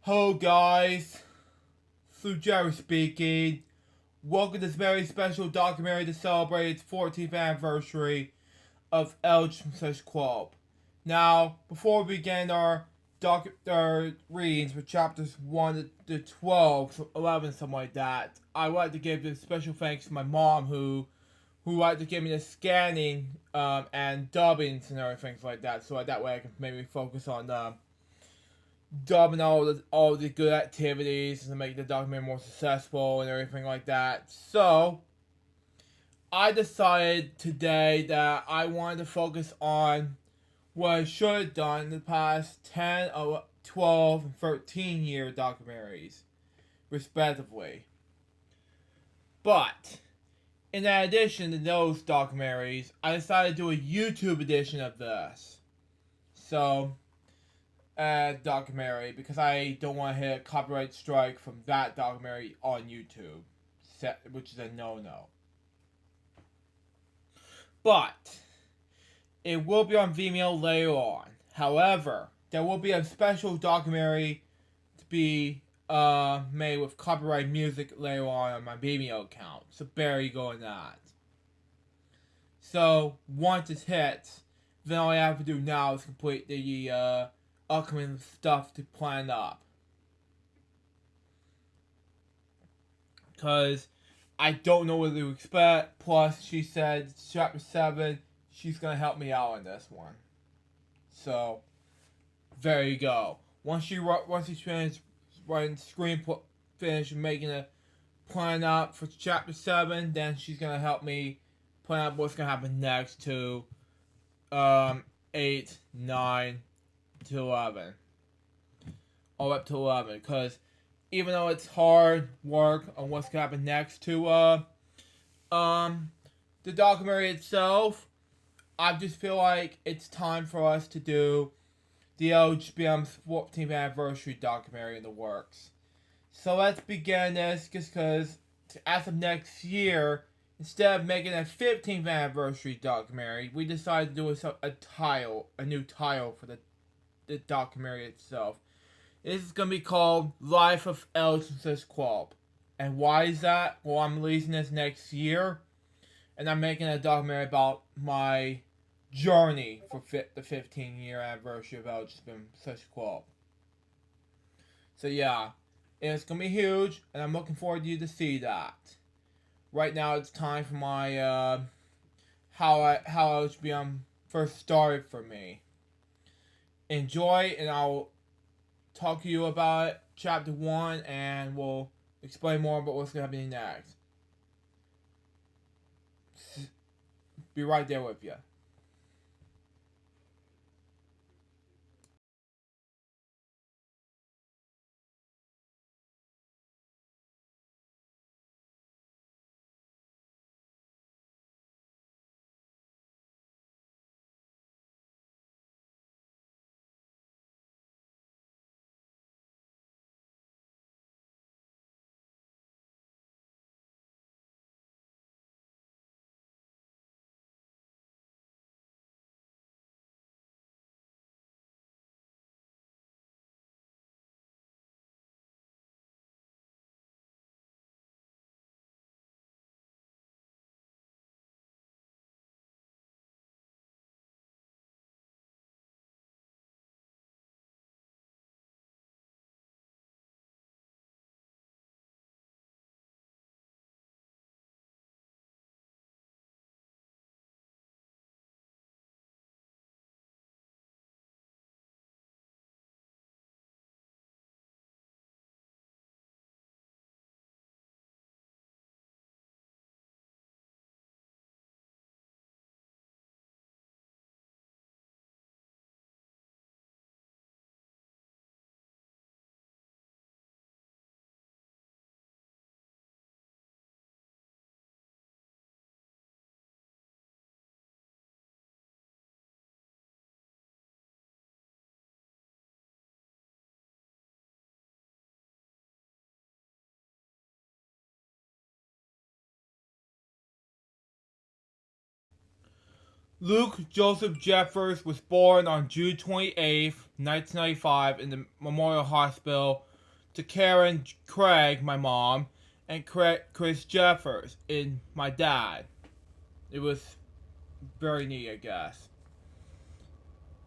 Hello guys, Jerry speaking. Welcome to this very special documentary to celebrate its 14th anniversary of LJPCBM Kwelp. Now, before we begin our readings for chapters 1 to 12, 11, something like that, I'd like to give this special thanks to my mom who liked to give me the scanning and dubbings and everything like that, so that way I can maybe focus on dubbing all the good activities and make the documentary more successful and everything like that. So I decided today that I wanted to focus on what I should have done in the past 10, 12, and 13 year documentaries, respectively. But in addition to those documentaries, I decided to do a YouTube edition of this. So documentary, because I don't want to hit a copyright strike from that documentary on YouTube, which is a no-no. But it will be on Vimeo later on. However, there will be a special documentary to be made with copyright music later on my Vimeo account. So there you go on that. So once it's hit, then all I have to do now is complete the upcoming stuff to plan up. Because I don't know what to expect. Plus, she said chapter 7, she's going to help me out on this one. So, there you go. Once she's finished writing screenplay, finished making a plan up for chapter 7, then she's going to help me plan out what's going to happen next to 8, 9, to 11. All up to 11. Because even though it's hard work on what's going to happen next to the documentary itself, I just feel like it's time for us to do the LJPCBM's 14th anniversary documentary in the works. So let's begin this, just because as of next year, instead of making a 15th anniversary documentary, we decided to do a new title for the documentary itself. This is going to be called Life of LJPCBM Kwelp. And why is that? Well, I'm releasing this next year, and I'm making a documentary about my journey for the 15-year anniversary of LJPCBM Kwelp. So yeah, it's going to be huge, and I'm looking forward to you to see that. Right now, it's time for my how LJPCBM first started for me. Enjoy, and I'll talk to you about chapter 1, and we'll explain more about what's going to happen next. Be right there with you. Luke Joseph Jeffers was born on June 28, 1995 in the Memorial Hospital, to Karen Craig, my mom, and Chris Jeffers, and my dad. It was very neat, I guess.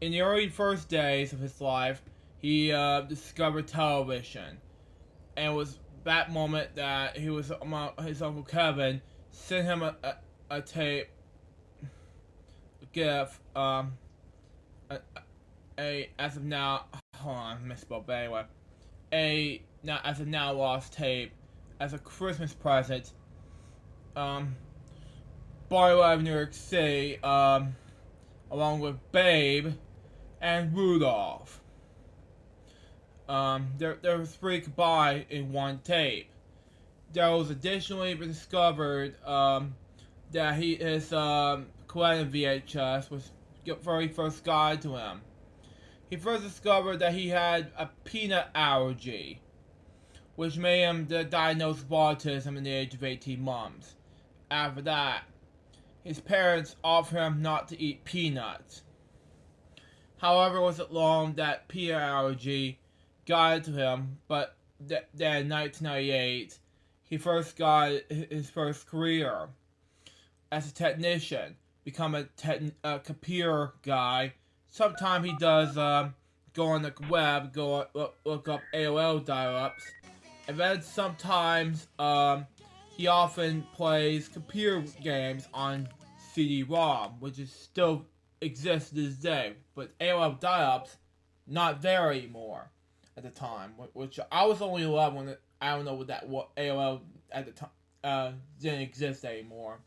In the early first days of his life, he discovered television, and it was that moment that his Uncle Kevin sent him a tape, a gift, as of now, hold on, I misspelled, but anyway, now as of now lost tape as a Christmas present, by Live New York City, along with Babe and Rudolph. There were 3 combined in one tape. There was additionally discovered that his Kwelp VHS was the very first guide to him. He first discovered that he had a peanut allergy, which made him diagnosed with autism at the age of 18 months. After that, his parents offered him not to eat peanuts. However, it wasn't long that peanut allergy got to him, but then in 1998, he first got his first career as a technician, become a computer guy. Sometimes he does go on the web, look up AOL dial-ups, and then sometimes he often plays computer games on CD-ROM, which is still exists to this day. But AOL dial-ups, not there anymore at the time. Which I was only 11 when I don't know what AOL at the time didn't exist anymore.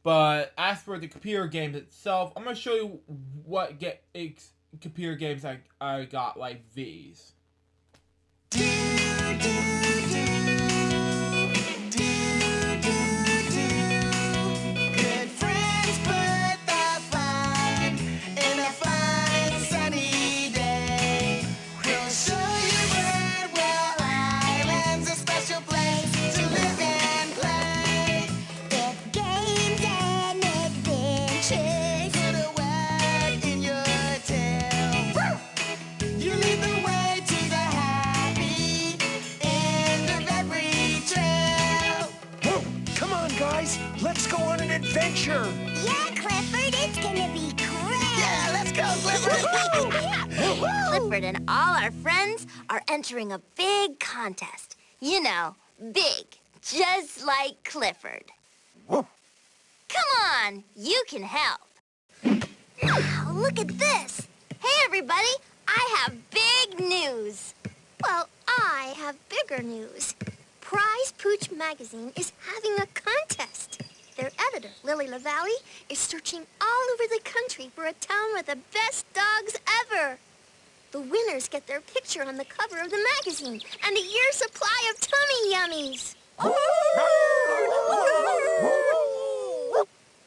But as for the computer games itself, I'm gonna show you what computer games I got, like these. Let's go on an adventure! Yeah, Clifford, it's gonna be great! Yeah, let's go, Clifford! Clifford and all our friends are entering a big contest. You know, big, just like Clifford. Whoa. Come on, you can help. Wow, look at this! Hey, everybody, I have big news. Well, I have bigger news. Prize Pooch magazine is having a contest. Their editor, Lily LaValle, is searching all over the country for a town with the best dogs ever. The winners get their picture on the cover of the magazine and a year's supply of tummy yummies.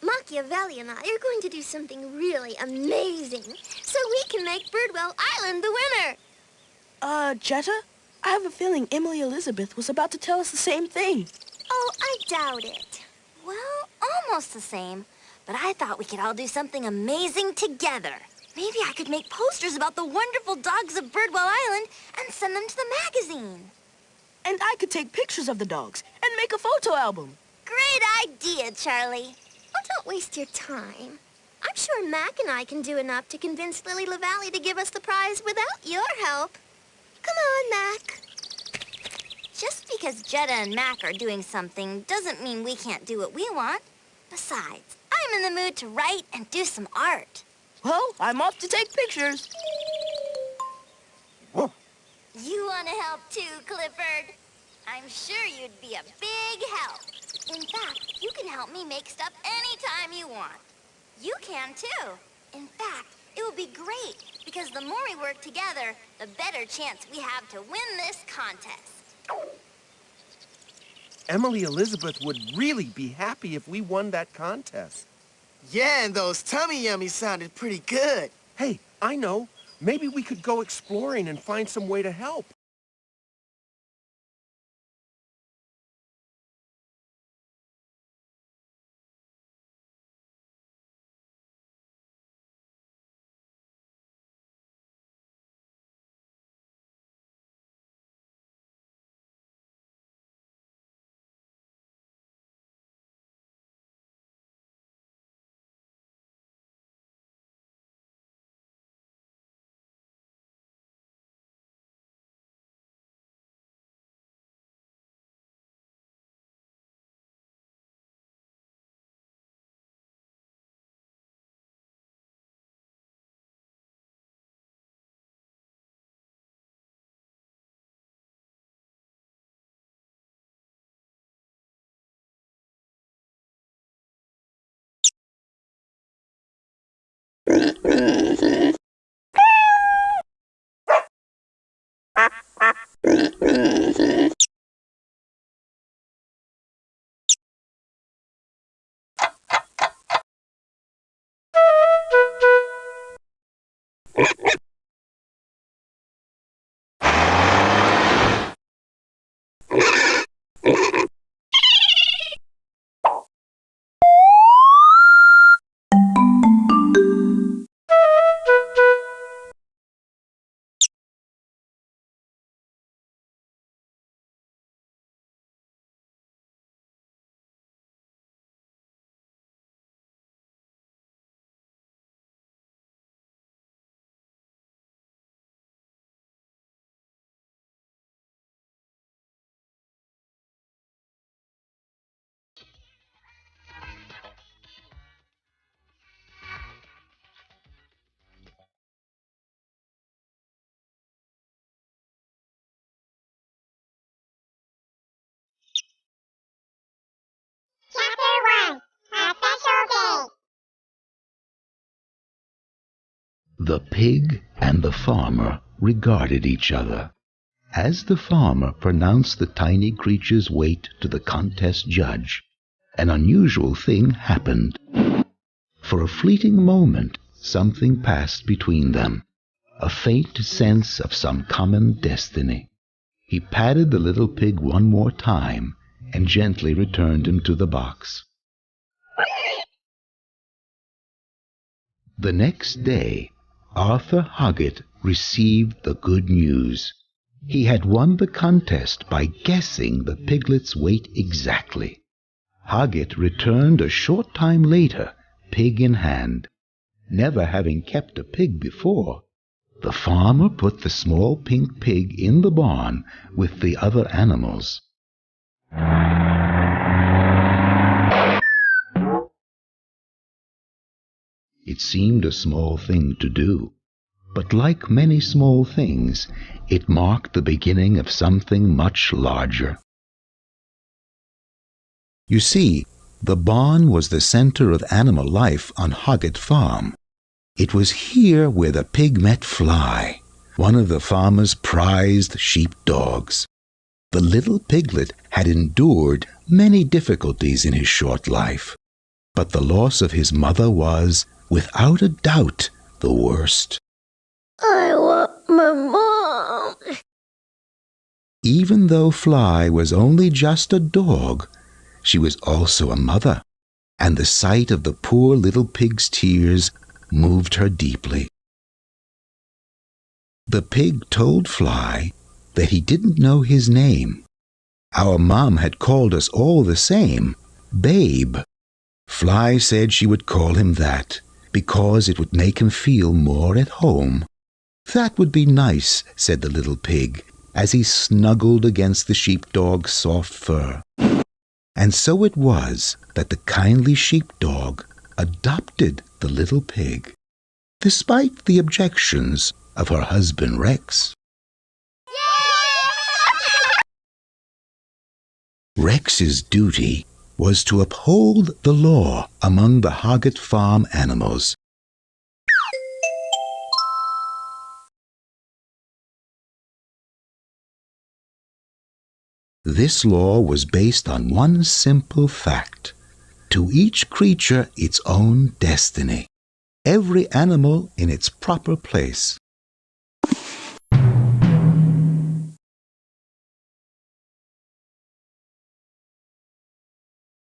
Machiavelli and I are going to do something really amazing so we can make Birdwell Island the winner. Jetta? I have a feeling Emily Elizabeth was about to tell us the same thing. Oh, I doubt it. Well, almost the same. But I thought we could all do something amazing together. Maybe I could make posters about the wonderful dogs of Birdwell Island and send them to the magazine. And I could take pictures of the dogs and make a photo album. Great idea, Charlie. Oh, don't waste your time. I'm sure Mac and I can do enough to convince Lily LaValle to give us the prize without your help. Come on, Mac. Just because Jetta and Mac are doing something doesn't mean we can't do what we want. Besides, I'm in the mood to write and do some art. Well, I'm off to take pictures. Whoa. You want to help too, Clifford? I'm sure you'd be a big help. In fact, you can help me make stuff anytime you want. You can too. In fact, it will be great because the more we work together, the better chance we have to win this contest. Emily Elizabeth would really be happy if we won that contest. Yeah, and those tummy yummies sounded pretty good. Hey, I know. Maybe we could go exploring and find some way to help. The pig and the farmer regarded each other. As the farmer pronounced the tiny creature's weight to the contest judge, an unusual thing happened. For a fleeting moment, something passed between them, a faint sense of some common destiny. He patted the little pig one more time and gently returned him to the box. The next day, Arthur Hoggett received the good news. He had won the contest by guessing the piglet's weight exactly. Hoggett returned a short time later, pig in hand. Never having kept a pig before, the farmer put the small pink pig in the barn with the other animals. It seemed a small thing to do, but like many small things, it marked the beginning of something much larger. You see, the barn was the center of animal life on Hoggett Farm. It was here where the pig met Fly, one of the farmer's prized sheep-dogs. The little piglet had endured many difficulties in his short life, but the loss of his mother was, without a doubt, the worst. I want my mom. Even though Fly was only just a dog, she was also a mother, and the sight of the poor little pig's tears moved her deeply. The pig told Fly that he didn't know his name. Our mom had called us all the same, Babe. Fly said she would call him that, because it would make him feel more at home. That would be nice, said the little pig, as he snuggled against the sheepdog's soft fur. And so it was that the kindly sheepdog adopted the little pig, despite the objections of her husband Rex. Rex's duty was to uphold the law among the Hoggett Farm animals. This law was based on one simple fact: to each creature its own destiny, every animal in its proper place.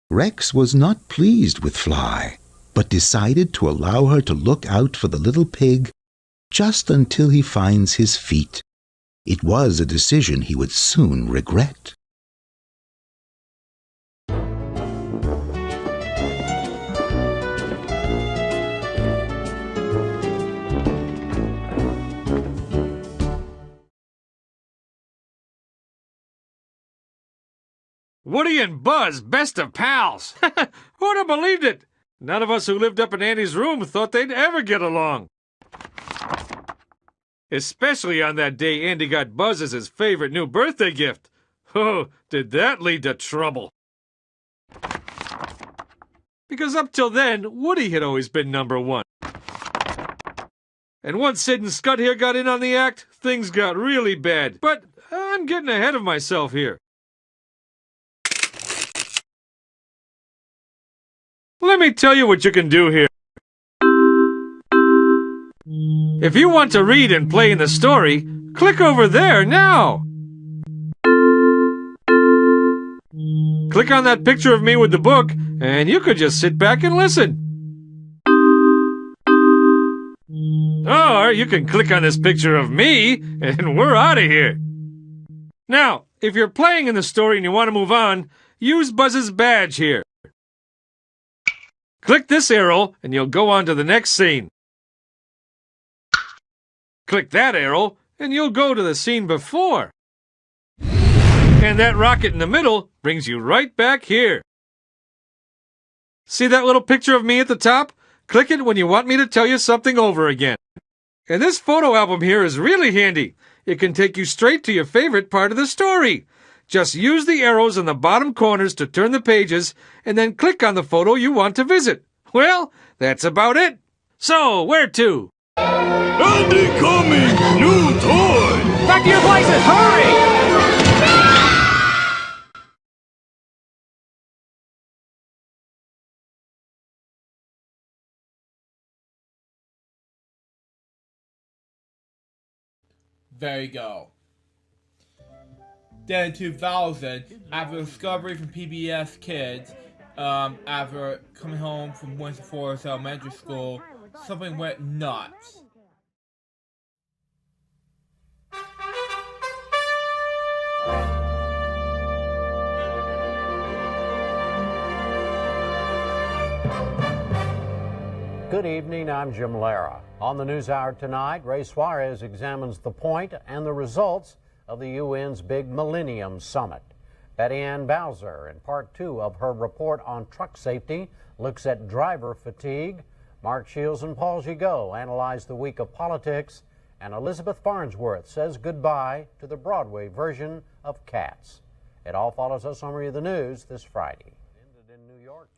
Rex was not pleased with Fly, but decided to allow her to look out for the little pig just until he finds his feet. It was a decision he would soon regret. Woody and Buzz, best of pals. Who'd have believed it? None of us who lived up in Andy's room thought they'd ever get along. Especially on that day Andy got Buzz as his favorite new birthday gift. Oh, did that lead to trouble. Because up till then, Woody had always been number one. And once Sid and Scud here got in on the act, things got really bad. But I'm getting ahead of myself here. Let me tell you what you can do here. If you want to read and play in the story, click over there now. Click on that picture of me with the book, and you could just sit back and listen. Or you can click on this picture of me, and we're out of here. Now, if you're playing in the story and you want to move on, use Buzz's badge here. Click this arrow, and you'll go on to the next scene. Click that arrow, and you'll go to the scene before. And that rocket in the middle brings you right back here. See that little picture of me at the top? Click it when you want me to tell you something over again. And this photo album here is really handy. It can take you straight to your favorite part of the story. Just use the arrows in the bottom corners to turn the pages, and then click on the photo you want to visit. Well, that's about it. So, where to? And coming new toy! Back to your places, hurry! There you go. Then in 2000, after a discovery from PBS Kids, after coming home from Winston Forest Elementary School, something went nuts. Good evening, I'm Jim Lara. On the NewsHour tonight, Ray Suarez examines the point and the results of the UN's big Millennium Summit. Betty Ann Bowser, in part 2 of her report on truck safety, looks at driver fatigue. Mark Shields and Paul Gigot analyze the week of politics. And Elizabeth Farnsworth says goodbye to the Broadway version of Cats. It all follows a summary of the news this Friday.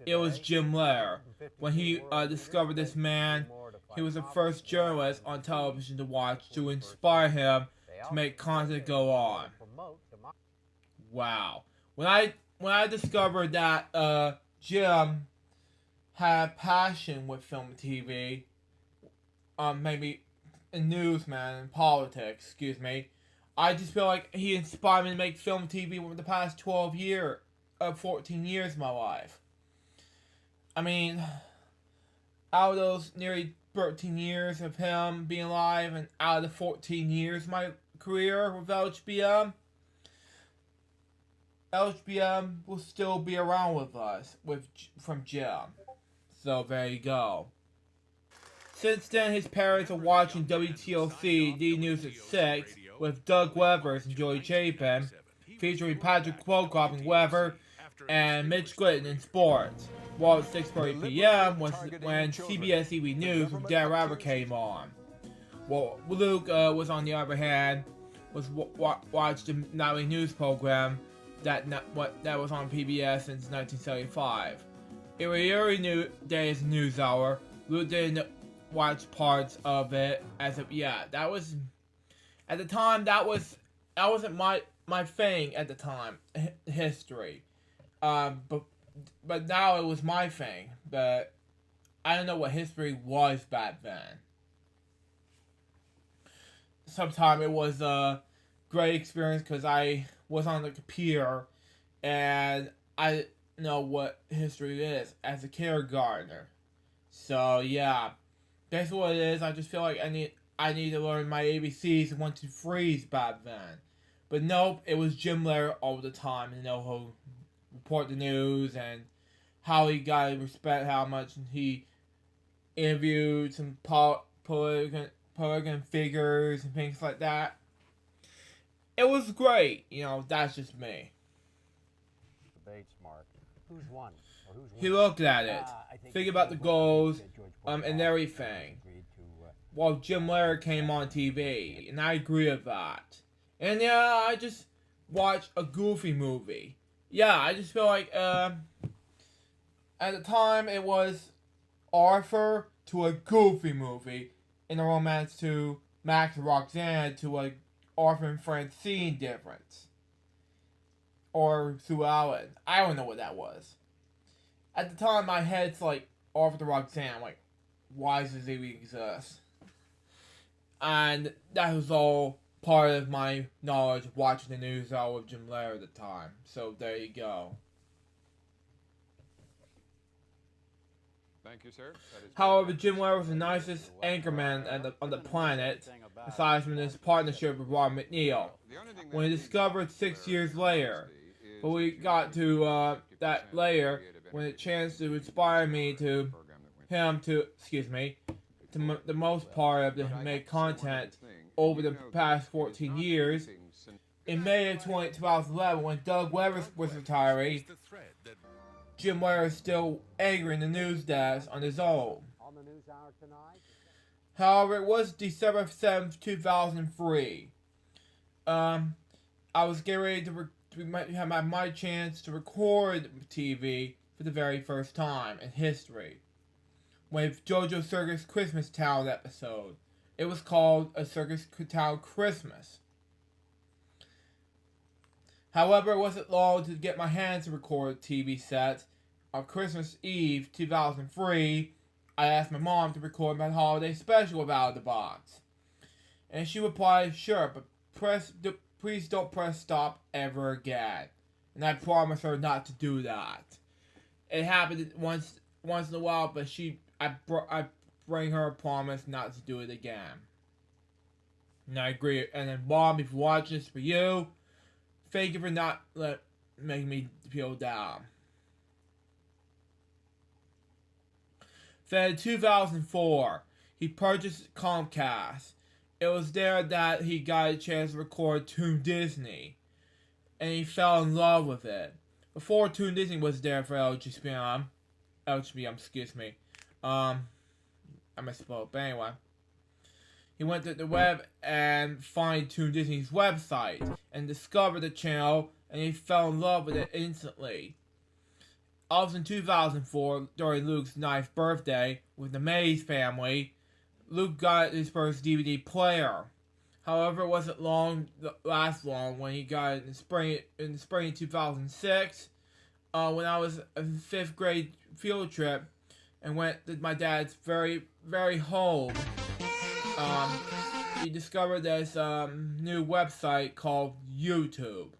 It was Jim Lehrer. When he discovered this man, he was the first journalist on television to watch to inspire him to make content go on. Wow. When I discovered that Jim had passion with film and TV, maybe in newsman and politics, excuse me, I just feel like he inspired me to make film and TV over the past 14 years of my life. I mean, out of those nearly 13 years of him being alive and out of the 14 years of my career with LJPCBM, LJPCBM will still be around with us from Jim. So there you go. Since then, his parents are watching WTOC D News at 6 with Doug Weathers and Joey Chapin, featuring Patrick Wolkoff and Weather and Mitch Glidden in sports. While at 6:30 p.m. was when CBS TV News with Dan Rather came on. Well, Luke was on the other hand, watched the nightly news program that was on PBS since 1975. It was the early days NewsHour. Luke didn't watch parts of it that was at the time that wasn't my thing at the time, history. But now it was my thing. But I don't know what history was back then. Sometimes it was a great experience because I was on the computer and I didn't know what history is as a kindergartner. So yeah, that's what it is. I just feel like I need to learn my ABCs and 1, 2, 3s back then. But nope, it was Jim Lehrer all the time. You know, who report the news and how he got to respect how much he interviewed some political figures and things like that. It was great. You know, that's just me. He looked at it, think about the goals, and everything. While Jim Lehrer came on TV, and I agree with that. And yeah, I just watched a goofy movie. Yeah, I just feel like, at the time, it was Arthur to a goofy movie, in a romance to Max and Roxanne to a Arthur and Francine difference. Or Sue Allen. I don't know what that was. At the time, my head's like, Arthur to Roxanne, I'm like, why does this even exist? And that was all part of my knowledge of watching the news hour with Jim Lehrer at the time. So there you go. Thank you, sir. However, Jim Lehrer was the nicest anchorman on the planet, aside from his partnership with Ron McNeil. When he discovered 6 years later, but we got to that later when it chanced to inspire me to the most part of to make content over the past 14 years. In May of 2011, when Doug Weber was retiring, Jim Lehrer is still anchoring the news desk on his own. However, it was December 7th, 2003. I was getting ready to have my chance to record TV for the very first time in history, with JoJo Circus Christmas Town episode. It was called A Circus Town Christmas. However, it wasn't long to get my hands to record a TV set. On Christmas Eve 2003, I asked my mom to record my holiday special of Out of the Box. And she replied, "Sure, but please don't press stop ever again." And I promised her not to do that. It happened once in a while, but I bring her a promise not to do it again. And I agree. And then, Mom, if you're watching this for you, thank you for not making me feel down. Then in 2004, he purchased Comcast. It was there that he got a chance to record Toon Disney, and he fell in love with it. Before Toon Disney was there for LJPCBM, I misspoke, but anyway. He went to the web and found Toon Disney's website and discovered the channel, and he fell in love with it instantly. Also in 2004, during Luke's 9th birthday with the Mays family, Luke got his first DVD player. However, it wasn't last long when he got it in the spring of 2006, when I was in 5th grade field trip and went to my dad's very home. He discovered this new website called YouTube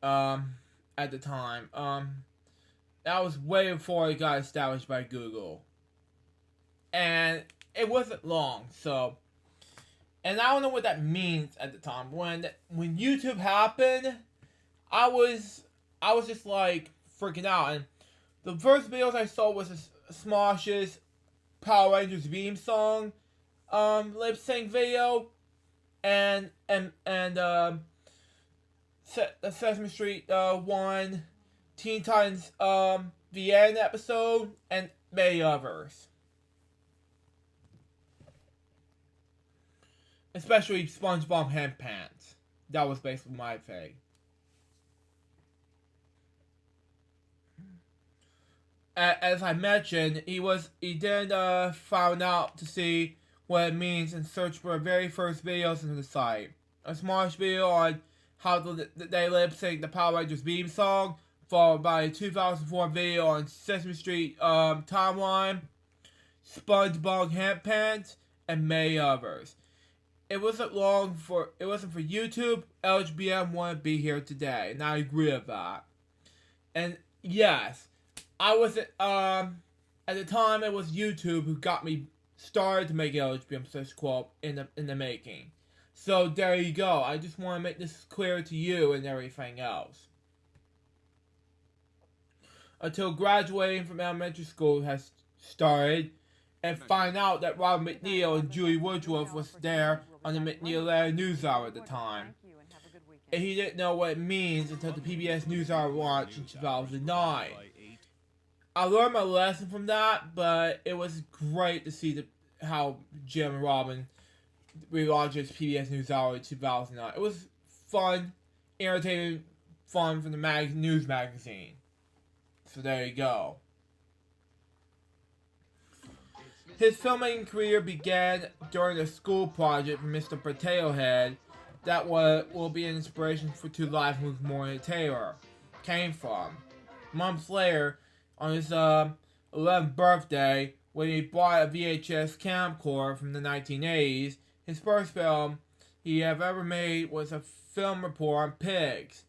at the time. That was way before it got established by Google. And it wasn't long, so... And I don't know what that means at the time. When YouTube happened, I was just like freaking out. And the first videos I saw was Smosh's Power Rangers theme song lip sync video, and the Sesame Street 1 Teen Titans the end episode, and many others. Especially SpongeBob Hand Pants. That was basically my thing. As I mentioned, he did find out to see what it means and search for the very first videos on the site. A Smosh video on how they lip sync the Power Rangers theme song, followed by a 2004 video on Sesame Street timeline, SpongeBob Hand Pants, and many others. It wasn't for YouTube, LJPCBM wouldn't be here today, and I agree with that. And yes, I wasn't, at the time it was YouTube who got me started to make LJPCBM such Kwelp in the making. So there you go. I just want to make this clear to you and everything else. Until graduating from elementary school has started, and find out that Rob McNeil and Judy Woodruff was there on the McNeil NewsHour at the time. And he didn't know what it means until the PBS NewsHour launched in 2009. I learned my lesson from that, but it was great to see how Jim and Robin relaunched PBS NewsHour in 2009. It was fun, entertaining, fun from the news magazine. So there you go. His filmmaking career began during a school project from Mr. Potato Head that will be an inspiration to Life Moves More than Taylor came from. Months later, on his 11th birthday, when he bought a VHS camcorder from the 1980s. His first film he ever made was a film report on pigs.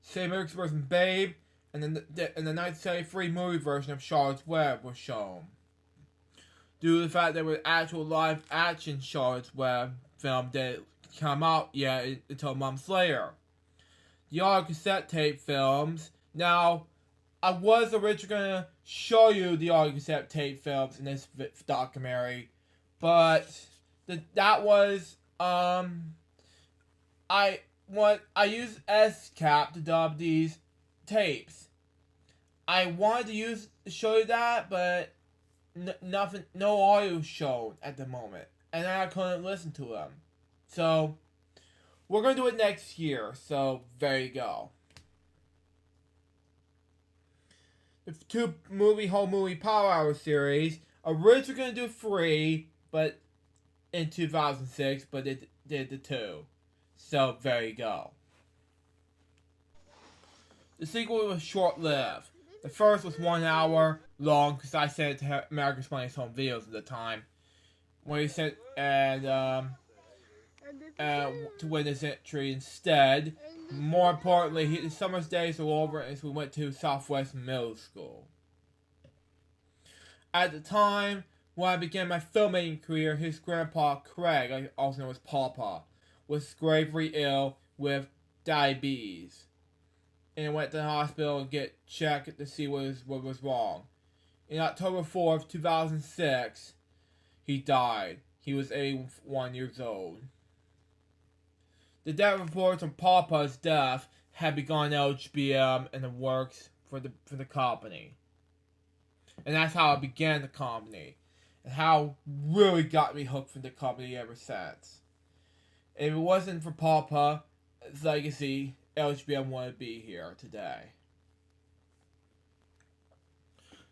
Same version Babe, and then the 1973 movie version of Charlotte's Web was shown. Due to the fact there was actual live action Charlotte's Web film didn't come out yet until months later. The audio cassette tape films. Now, I was originally going to show you the audio cassette tape films in this documentary, but that was, I used SCAP to dub these tapes. I wanted to show you that, but no audio shown at the moment, and I couldn't listen to them. So, we're going to do it next year, so there you go. The whole movie Power Hour series, originally going to do 3, but in 2006, but it did the 2. So, there you go. The sequel was short-lived. The first was 1 hour long, because I sent it to America's Funniest Home Videos at the time. When he sent, to win this entry instead. More importantly, his summer's days were over as we went to Southwest Middle School. At the time, when I began my filmmaking career, his grandpa, Craig, also known as Papa, was gravely ill with diabetes. And went to the hospital and get checked to see what was wrong. In October 4th, 2006, he died. He was 81 years old. The death reports on Papa's death had begun LJPCBM in the works for the company. And that's how I began the company. And how it really got me hooked for the company ever since. If it wasn't for Papa's legacy, LJPCBM wouldn't be here today.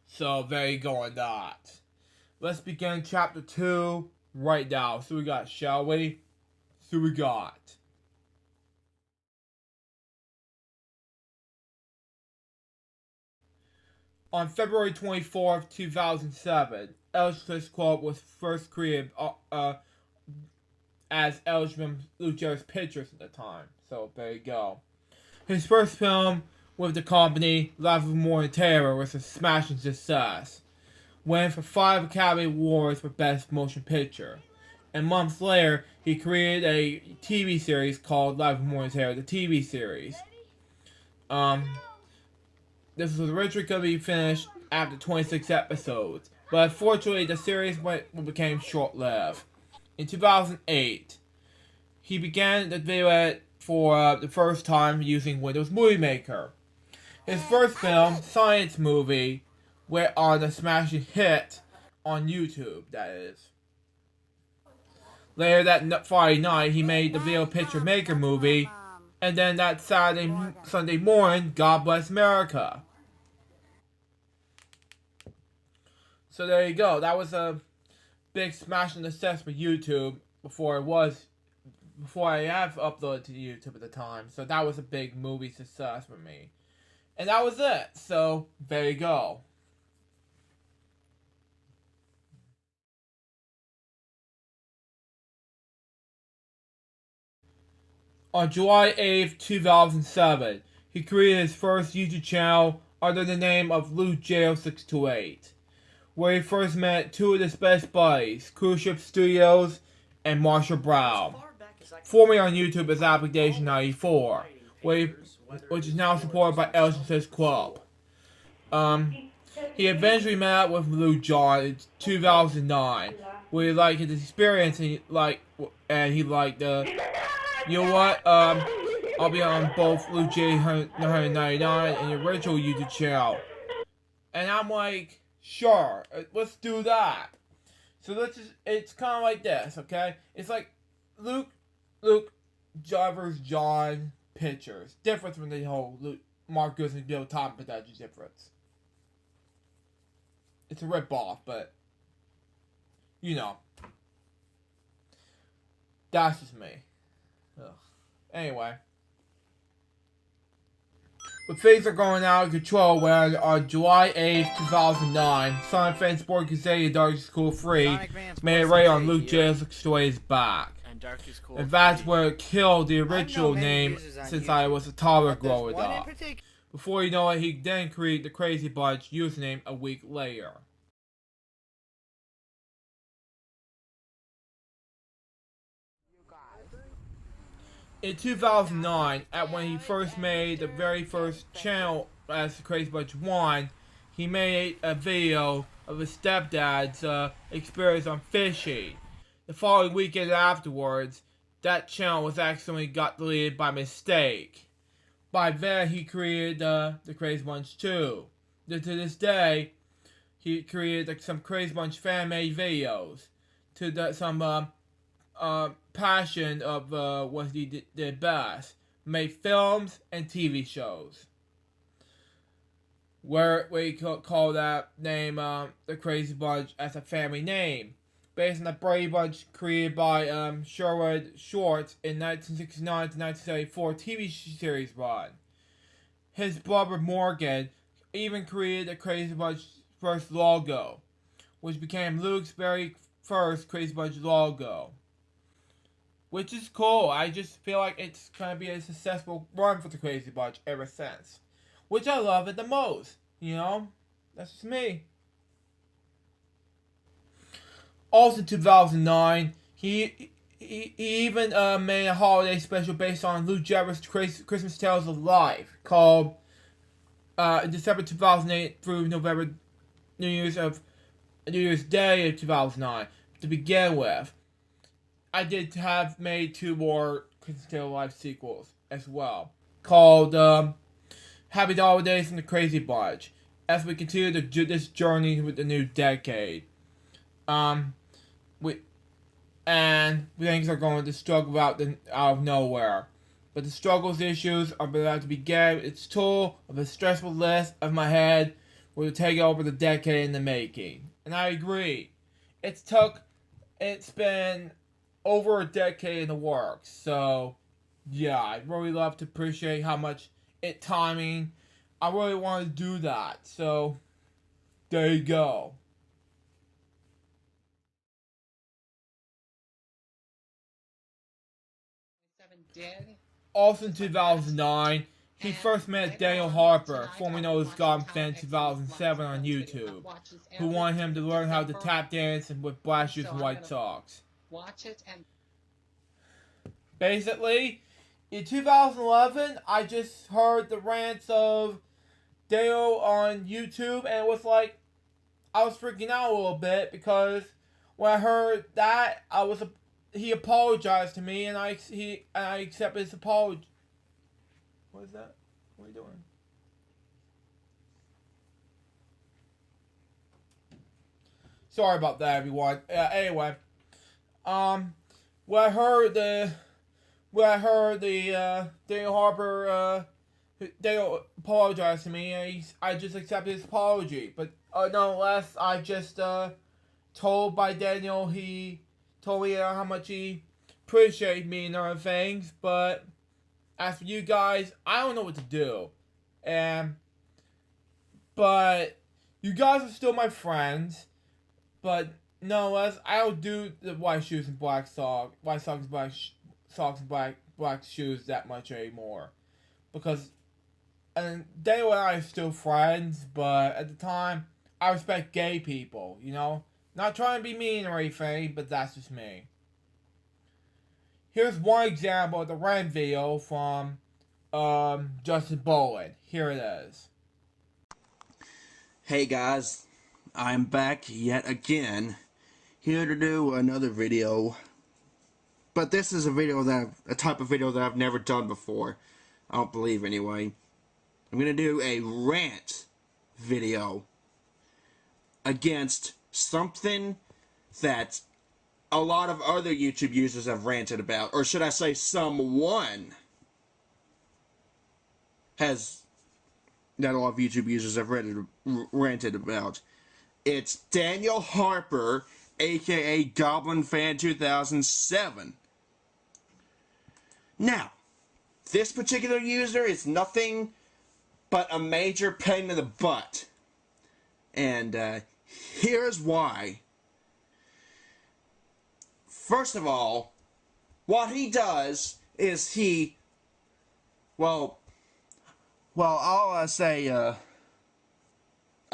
So there you go on that. Let's begin chapter 2 right now. So we got, shall we? So we got. On February 24th, 2007, Kwelp was first created as LJPCBM Lucha's Pictures at the time. So there you go. His first film with the company, Life of More Than Terror, was a smashing success, winning for 5 Academy Awards for Best Motion Picture. And months later, he created a TV series called Life of More Than Terror, the TV series. This was originally going to be finished after 26 episodes, but unfortunately the series became short-lived. In 2008, he began the video edit for the first time using Windows Movie Maker. His first film, Science Movie, went on a smashing hit on YouTube, that is. Later that Friday night, he made the Video Picture Maker movie, and then that Sunday morning, God Bless America. So there you go. That was a big smashing success for YouTube before I have uploaded to YouTube at the time. So that was a big movie success for me. And that was it. So there you go. On July 8th, 2007, he created his first YouTube channel under the name of LukeJ0628, where he first met 2 of his best buddies, Cruise Ship Studios and Marshall Brown, formerly on YouTube as Application 94, which is now supported by LJPCBM. He eventually met up with Lou John in 2009, where he liked his experience and he liked you know what, I'll be on both LukeJ999 and the original YouTube channel. And I'm like, sure, let's do that. So it's kind of like this, okay? It's like Luke, Jarvis, John, Pictures. Difference from the whole Marcus and Bill Tom production difference. It's a rip-off, but, you know. That's just me. Ugh. Anyway. But things are going out of control when on July 8th, 2009, Sonic Fan Sport Crusade Dark is Cool 3 made a raid on Luke J.'s back. And that's where it killed the original name since I was a toddler growing up. Before you know it, he then created the Crazy Bunch username a week later. In 2009, at when he first made the very first channel as the Crazy Bunch 1, he made a video of his stepdad's experience on fishing. The following weekend afterwards, that channel was accidentally got deleted by mistake. By then, he created the Crazy Bunch 2. To this day, he created some Crazy Bunch fan-made videos. Some passion of what he did best. Made films and TV shows. Where we call that name the Crazy Bunch as a family name. Based on the Brady Bunch created by Sherwood Schwartz in 1969 to 1974 TV series run. His brother Morgan even created the Crazy Bunch first logo, which became Luke's very first Crazy Bunch logo. Which is cool. I just feel like it's going to be a successful run for the Crazy Bunch ever since. Which I love it the most. You know? That's just me. Also in 2009, he even made a holiday special based on Lou Jarrett's Christmas Tales of Life called December 2008 through November New Year's Day of 2009 to begin with. I did have made 2 more Christmas Tales of Life sequels as well called Happy Holidays and the Crazy Bunch as we continue this journey with the new decade. Things are going to struggle out of nowhere. But the struggles issues are about to begin its toll of a stressful list of my head will take over the decade in the making. And I agree. It's been over a decade in the works. So, yeah, I'd really love to appreciate how much timing. I really want to do that. So, there you go. Also in 2009, he first met Daniel Harper, formerly known as God Fan 2007 on YouTube, who wanted him to learn how to tap dance with black shoes and white socks. Basically, in 2011, I just heard the rants of Daniel on YouTube, and it was like, I was freaking out a little bit, because when I heard that, he apologized to me, and I accepted his apology. What is that? What are you doing? Sorry about that, everyone. Anyway, when I heard the Daniel Harper, Daniel apologized to me, I just accepted his apology. But nonetheless, I just told by Daniel, he told me how much he appreciated me and other things, but as for you guys, I don't know what to do. But you guys are still my friends, but nonetheless, I don't do the white shoes and black socks, white socks and black socks and black shoes that much anymore. Because, and Daniel and I are still friends, but at the time, I respect gay people, you know? Not trying to be mean or anything, but that's just me. Here's one example of the rant video from Justin Bowen. Here it is. Hey guys, I'm back yet again, here to do another video. But this is a type of video that I've never done before. I don't believe anyway. I'm gonna do a rant video against something that a lot of other YouTube users have ranted about, or should I say someone that a lot of YouTube users have ranted about. It's Daniel Harper, aka Goblin Fan 2007. Now, this particular user is nothing but a major pain in the butt. And here's why. First of all, what he does is I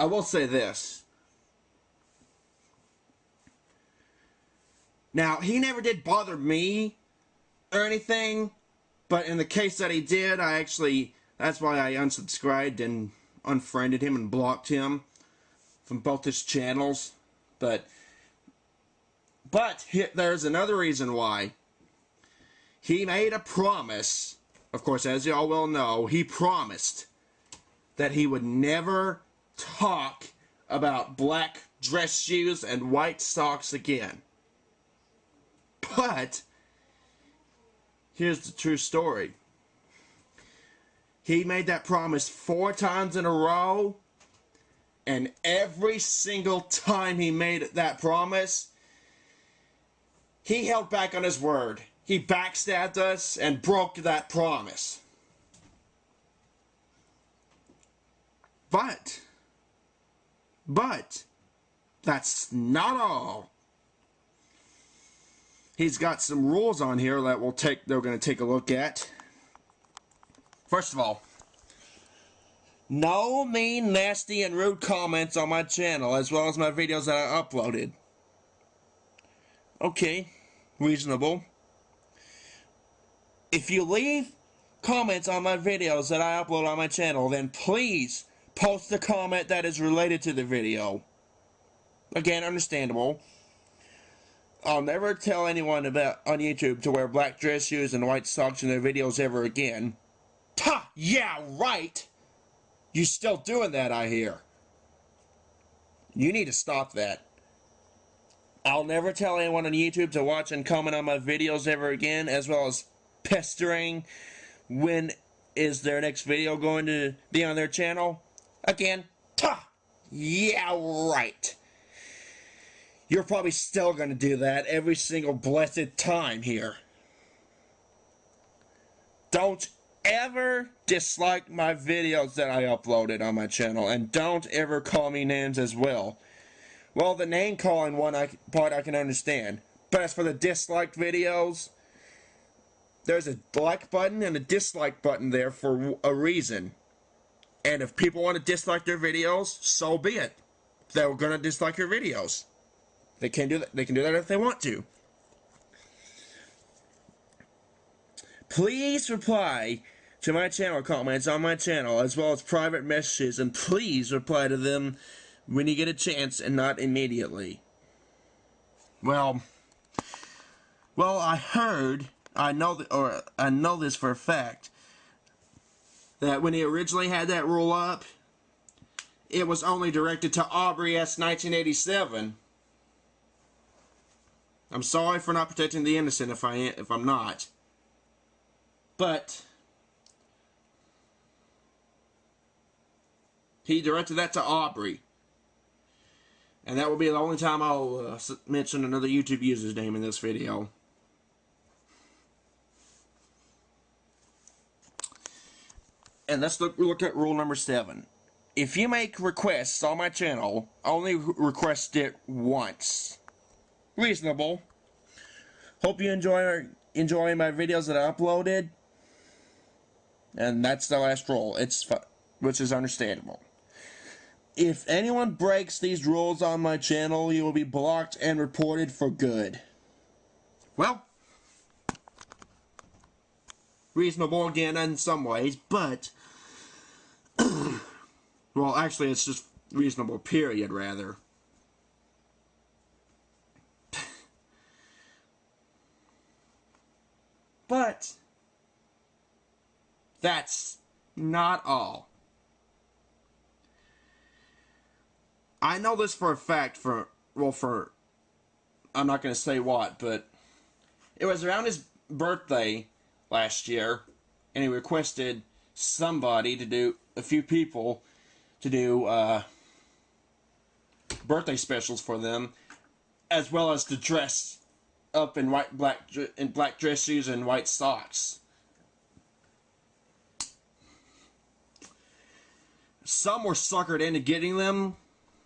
will say this. Now, he never did bother me or anything, but in the case that he did, that's why I unsubscribed and unfriended him and blocked him from both his channels. But there's another reason why. He made a promise, of course, as y'all will know, he promised that he would never talk about black dress shoes and white socks again. But here's the true story. He made that promise 4 times in a row, and every single time he made that promise, he held back on his word. He backstabbed us and broke that promise. But that's not all. He's got some rules on here that they're going to take a look at. First of all, no mean, nasty, and rude comments on my channel, as well as my videos that I uploaded. Okay, reasonable. If you leave comments on my videos that I upload on my channel, then please post a comment that is related to the video. Again, understandable. I'll never tell anyone on YouTube to wear black dress shoes and white socks in their videos ever again. Ha! Yeah, right! You still doing that, I hear. You need to stop that. I'll never tell anyone on YouTube to watch and comment on my videos ever again, as well as pestering when is their next video going to be on their channel. Again, ha! Yeah, right. You're probably still going to do that every single blessed time here. Don't ever dislike my videos that I uploaded on my channel, and don't ever call me names as well. Well, the name calling part I can understand, but as for the disliked videos, there's a like button and a dislike button there for a reason. And if people want to dislike their videos, so be it. They're going to dislike your videos. They can do that. They can do that if they want to. Please reply to my channel comments on my channel, as well as private messages, and please reply to them when you get a chance and not immediately. Well, I know this for a fact, that when he originally had that rule up, it was only directed to Aubrey S. 1987. I'm sorry for not protecting the innocent if I'm not. But he directed that to Aubrey. And that will be the only time I'll mention another YouTube user's name in this video. And let's look at rule number 7. If you make requests on my channel, only request it once. Reasonable. Hope you enjoying my videos that I uploaded. And that's the last rule. Which is understandable. If anyone breaks these rules on my channel, you will be blocked and reported for good. Well, reasonable again in some ways, but well, actually it's just reasonable, period, rather. But that's not all. I know this for a fact I'm not going to say what, but it was around his birthday last year, and he requested a few people to do birthday specials for them, as well as to dress up in black dress shoes and white socks. some were suckered into getting them,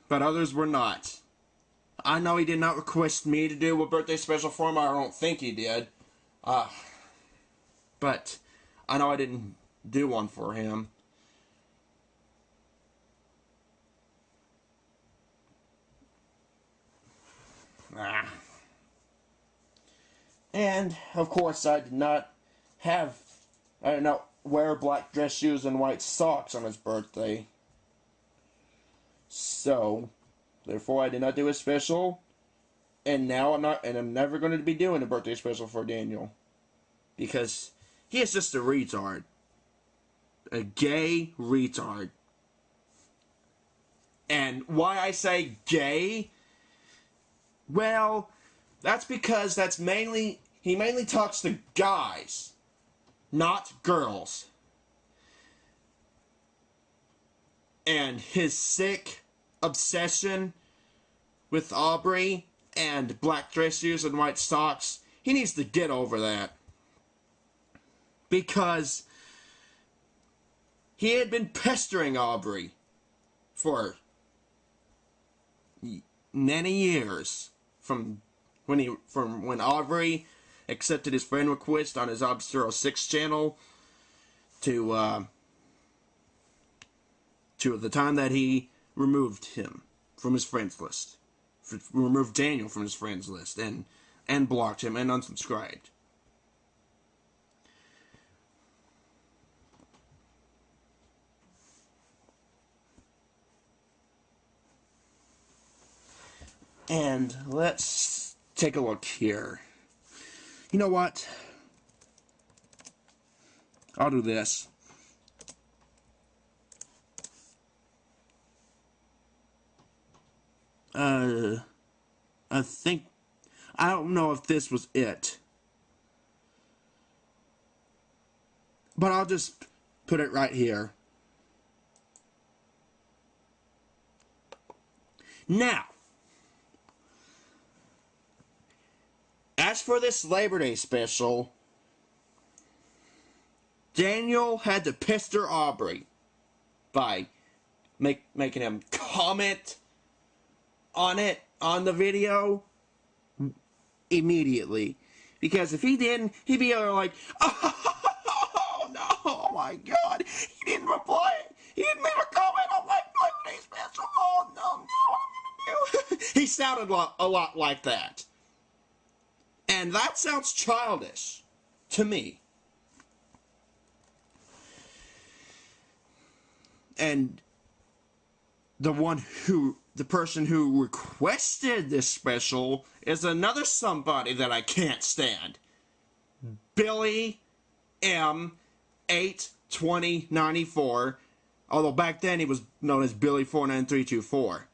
but others were not. I know he did not request me to do a birthday special for him. I don't think he did. But I know I didn't do one for him. And, of course, I did not wear black dress shoes and white socks on his birthday. So, therefore, I did not do a special. And now I'm never going to be doing a birthday special for Daniel. Because he is just a retard. A gay retard. And why I say gay? Well, that's because he mainly talks to guys, not girls. And his sick obsession with Aubrey and black dress shoes and white socks, he needs to get over that. Because he had been pestering Aubrey for many years from when Aubrey accepted his friend request on his Ob06 channel to the time that he removed him from his friends list, removed Daniel from his friends list, and blocked him and unsubscribed. And let's take a look here. You know what? I'll do this. I don't know if this was it. But I'll just put it right here. Now, as for this Labor Day special, Daniel had to pester Aubrey by making him comment on it, on the video, immediately. Because if he didn't, he'd be like, oh no, oh my god, he didn't reply, he didn't leave a comment on my Labor Day special, oh no, what am I gonna do? He sounded a lot like that. And that sounds childish to me. And the person who requested this special is another somebody that I can't stand. Billy M 82094. Although back then he was known as Billy 49324.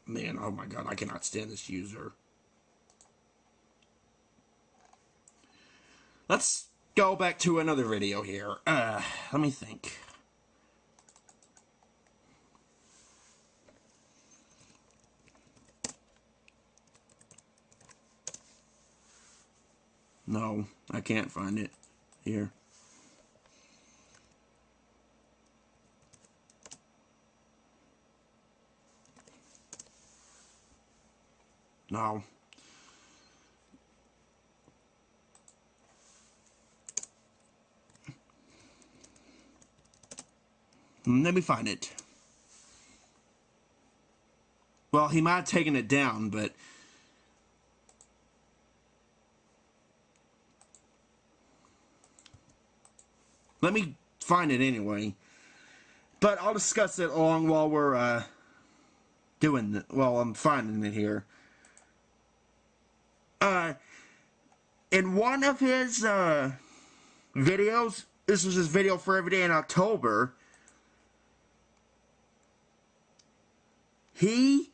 Man, oh my god, I cannot stand this user. Let's go back to another video here. Let me think. No, I can't find it here. No. Let me find it. Well, he might have taken it down, but let me find it anyway. But I'll discuss it along while we're while I'm finding it here. In one of his videos, this was his video for Every Day in October, the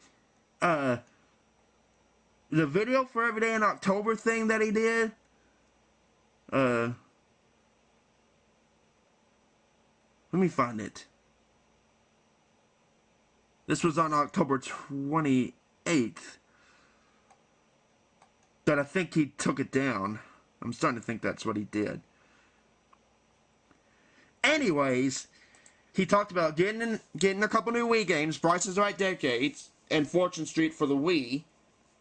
video for Every Day in October thing that he did, let me find it. This was on October 28th. But I think he took it down. I'm starting to think that's what he did. Anyways, he talked about getting a couple new Wii games, Price is Right Decades, and Fortune Street for the Wii.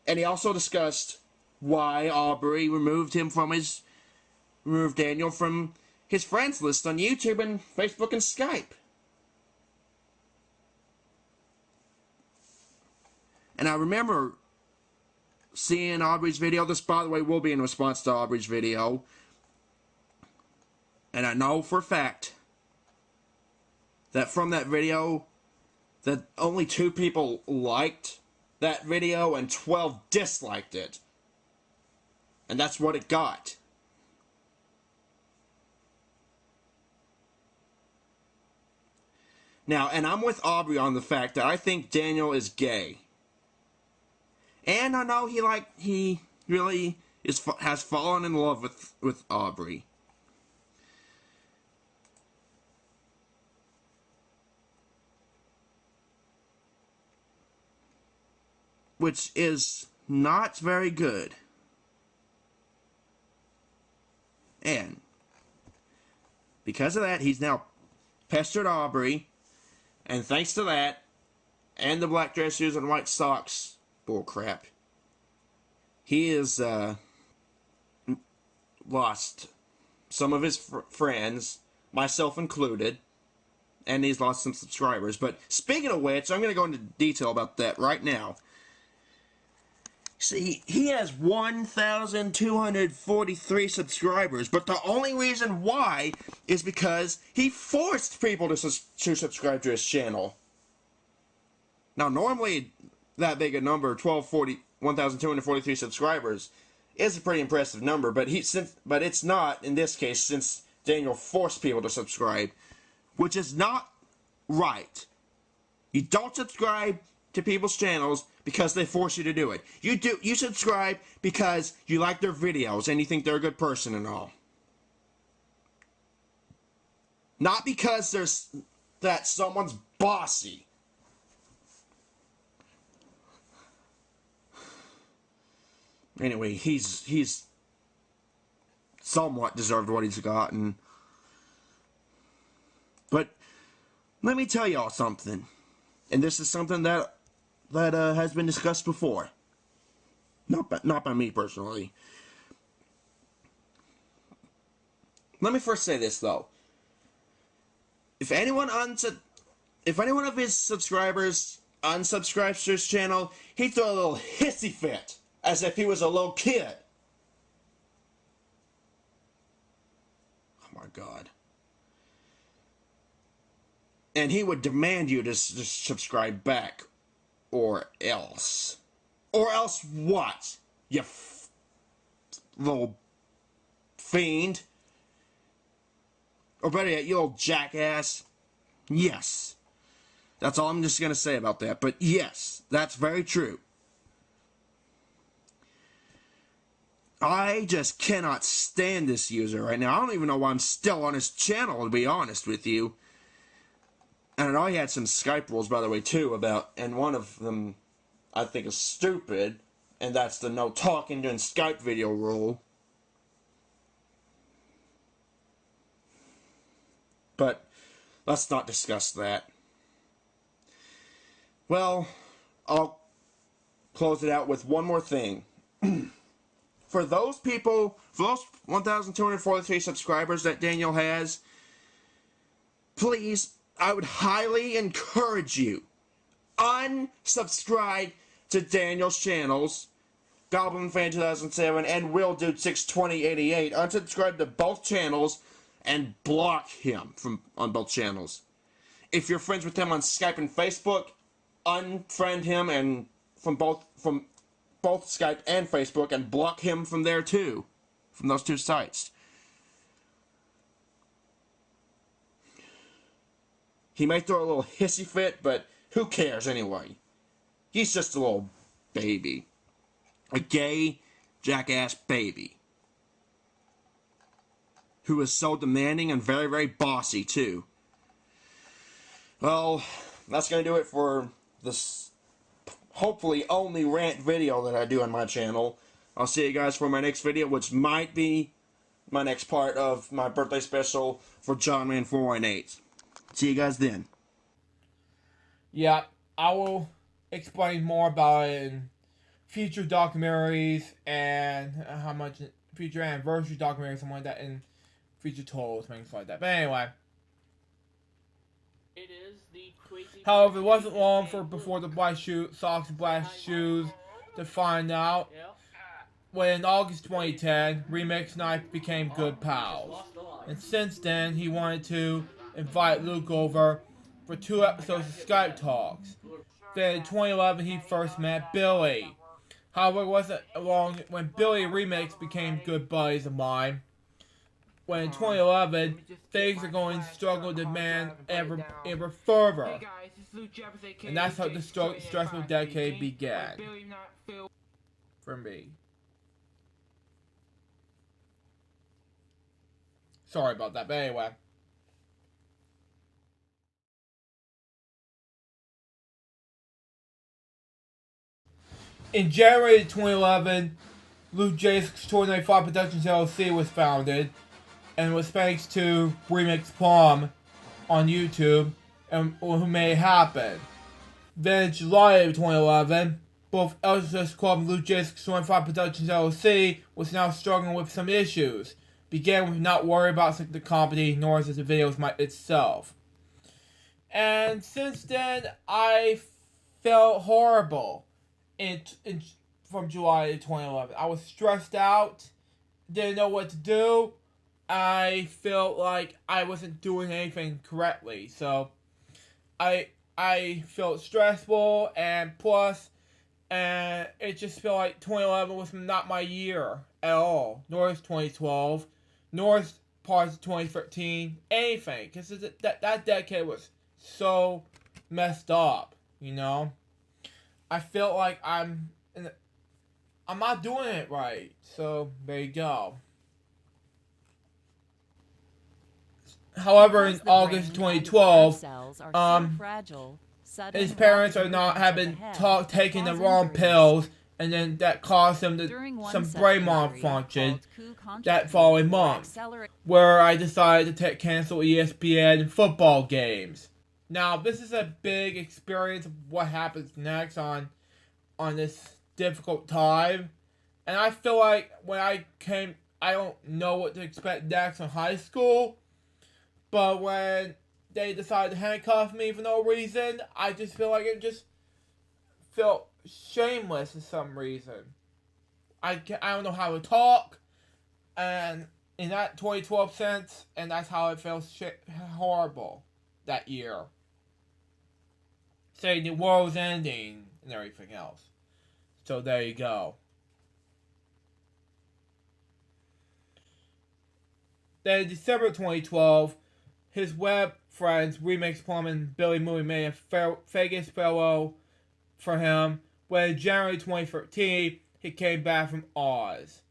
And he also discussed why Aubrey removed Daniel from his friends list on YouTube and Facebook and Skype. And I remember seeing Aubrey's video. This, by the way, will be in response to Aubrey's video. And I know for a fact that from that video, that only 2 people liked that video and 12 disliked it. And that's what it got. Now, and I'm with Aubrey on the fact that I think Daniel is gay. And I know he really has fallen in love with Aubrey. Which is not very good. And because of that, he's now pestered Aubrey. And thanks to that, and the black dress shoes and white socks bullcrap, he has lost some of his friends, myself included, and he's lost some subscribers. But speaking of which, I'm going to go into detail about that right now. See, he has 1,243 subscribers, but the only reason why is because he forced people to subscribe to his channel. Now, normally, that big a number, 1,243 subscribers, is a pretty impressive number, but it's not in this case, since Daniel forced people to subscribe, which is not right. You don't subscribe to people's channels because they force you to do it. You subscribe because you like their videos and you think they're a good person and all. Not because that someone's bossy. Anyway, he's somewhat deserved what he's gotten. But let me tell y'all something. And this is something that has been discussed before. Not by me personally. Let me first say this though. If anyone of his subscribers unsubscribes to his channel, he'd throw a little hissy fit, as if he was a little kid. Oh my God. And he would demand you to subscribe back. Or else. Or else what? You little fiend. Or better yet, you old jackass. Yes. That's all I'm just going to say about that. But yes, that's very true. I just cannot stand this user right now. I don't even know why I'm still on his channel, to be honest with you. And I know he had some Skype rules, by the way, too, and one of them I think is stupid, and that's the no talking during Skype video rule. But let's not discuss that. Well, I'll close it out with one more thing. For those 1,243 subscribers that Daniel has, please, I would highly encourage you, unsubscribe to Daniel's channels, Goblin Fan 2007 and Will Dude 62088. Unsubscribe to both channels and block him on both channels. If you're friends with him on Skype and Facebook, unfriend him and from both Skype and Facebook and block him from there too, from those 2 sites. He may throw a little hissy fit, but who cares anyway? He's just a little baby. A gay, jackass baby. Who is so demanding and very, very bossy, too. Well, that's going to do it for this hopefully only rant video that I do on my channel. I'll see you guys for my next video, which might be my next part of my birthday special for John Man 418. See you guys then. Yeah, I will explain more about it in future documentaries and how much future anniversary documentaries, something like that, and future totals, things like that. But anyway. It is the crazy. However, it wasn't long before the black socks and black shoes to find out. When in August 2010, Remix and I became good pals. And since then, he wanted to invite Luke over for 2 episodes of Skype talks. Then in 2011, he first met Billy. However, it wasn't long when Billy and Remix became good buddies of mine. When in 2011, things are going to struggle to demand ever further. And that's how the stressful decade began. For me. Sorry about that, but anyway. In January 2011, Luke J's Extraordinary 5 Productions LLC was founded, and was thanks to Remix Plum on YouTube, and who made it happen. Then in July of 2011, both LJPCBM Club and Luke J's Extraordinary 5 Productions LLC was now struggling with some issues. Began with not worrying about the company, nor as the videos itself. And since then, I felt horrible from July of 2011. I was stressed out, didn't know what to do. I felt like I wasn't doing anything correctly, so I felt stressful, and plus, it just felt like 2011 was not my year at all, nor is 2012, nor is parts of 2013, anything, because that decade was so messed up, you know. I felt like I'm not doing it right, so there you go. However, in August 2012, his parents have been taking the wrong pills, and then that caused him some brain malfunction that following month, where I decided to cancel ESPN football games. Now, this is a big experience of what happens next on this difficult time, and I feel like when I don't know what to expect next in high school. But when they decided to handcuff me for no reason, I just feel like it just felt shameless for some reason. I don't know how to talk, and in that 2012 sense, and that's how it felt horrible that year. Saying the world's ending and everything else. So there you go. Then in December 2012, his web friends, Remix Plum and Billy Mooney, made a Vegas farewell for him, when in January 2013, he came back from Oz.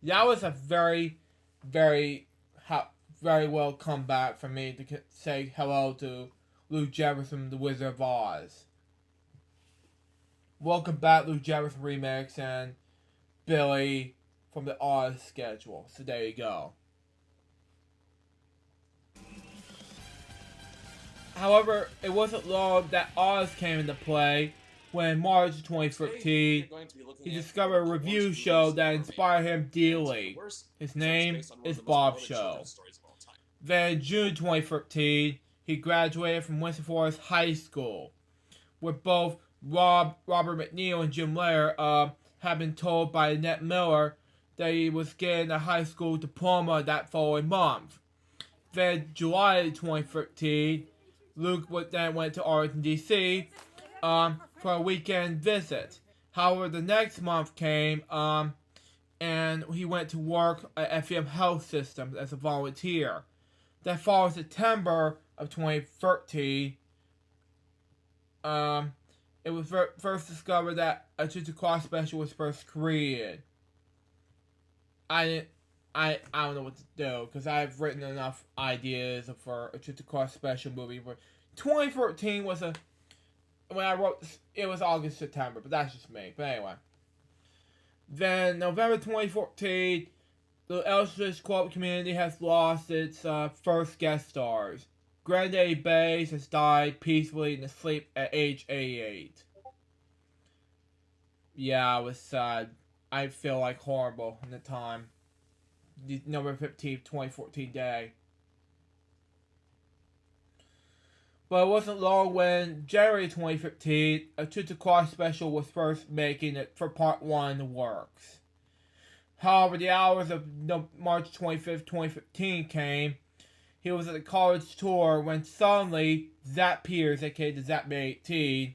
That was a very, very, very well comeback for me to say hello to Luke Jefferson, the Wizard of Oz. Welcome back, Luke Jefferson Remix and Billy from the Oz schedule. So there you go. However, it wasn't long that Oz came into play when in March 2013, he discovered a review show that inspired him dearly. His name is Bob Show. Then in June 2013, he graduated from Winston Forest High School, where both Robert McNeil and Jim Lair had been told by Annette Miller that he was getting a high school diploma that following month. Then July 2013, Luke then went to Arlington, D.C. For a weekend visit. However, the next month came, and he went to work at FM Health Systems as a volunteer. That following September of 2013, it was first discovered that a Truth Across special was first created. I don't know what to do, because I've written enough ideas for a Truth Across special movie. But 2014 was when I wrote this, it was August, September, but that's just me. But anyway. Then November 2014, the LJPCBM Kwelp community has lost its first guest stars. Granddaddy Bays has died peacefully in his sleep at age 88. Yeah, it was sad. I feel like horrible in the time. November 15th, 2014 day. But it wasn't long when, January 2015, a YOUTUBEC special was first making it for part 1 in the works. However, the hours of March 25th, 2015 came. He was at the college tour when suddenly Zach Peters, aka the Zach18,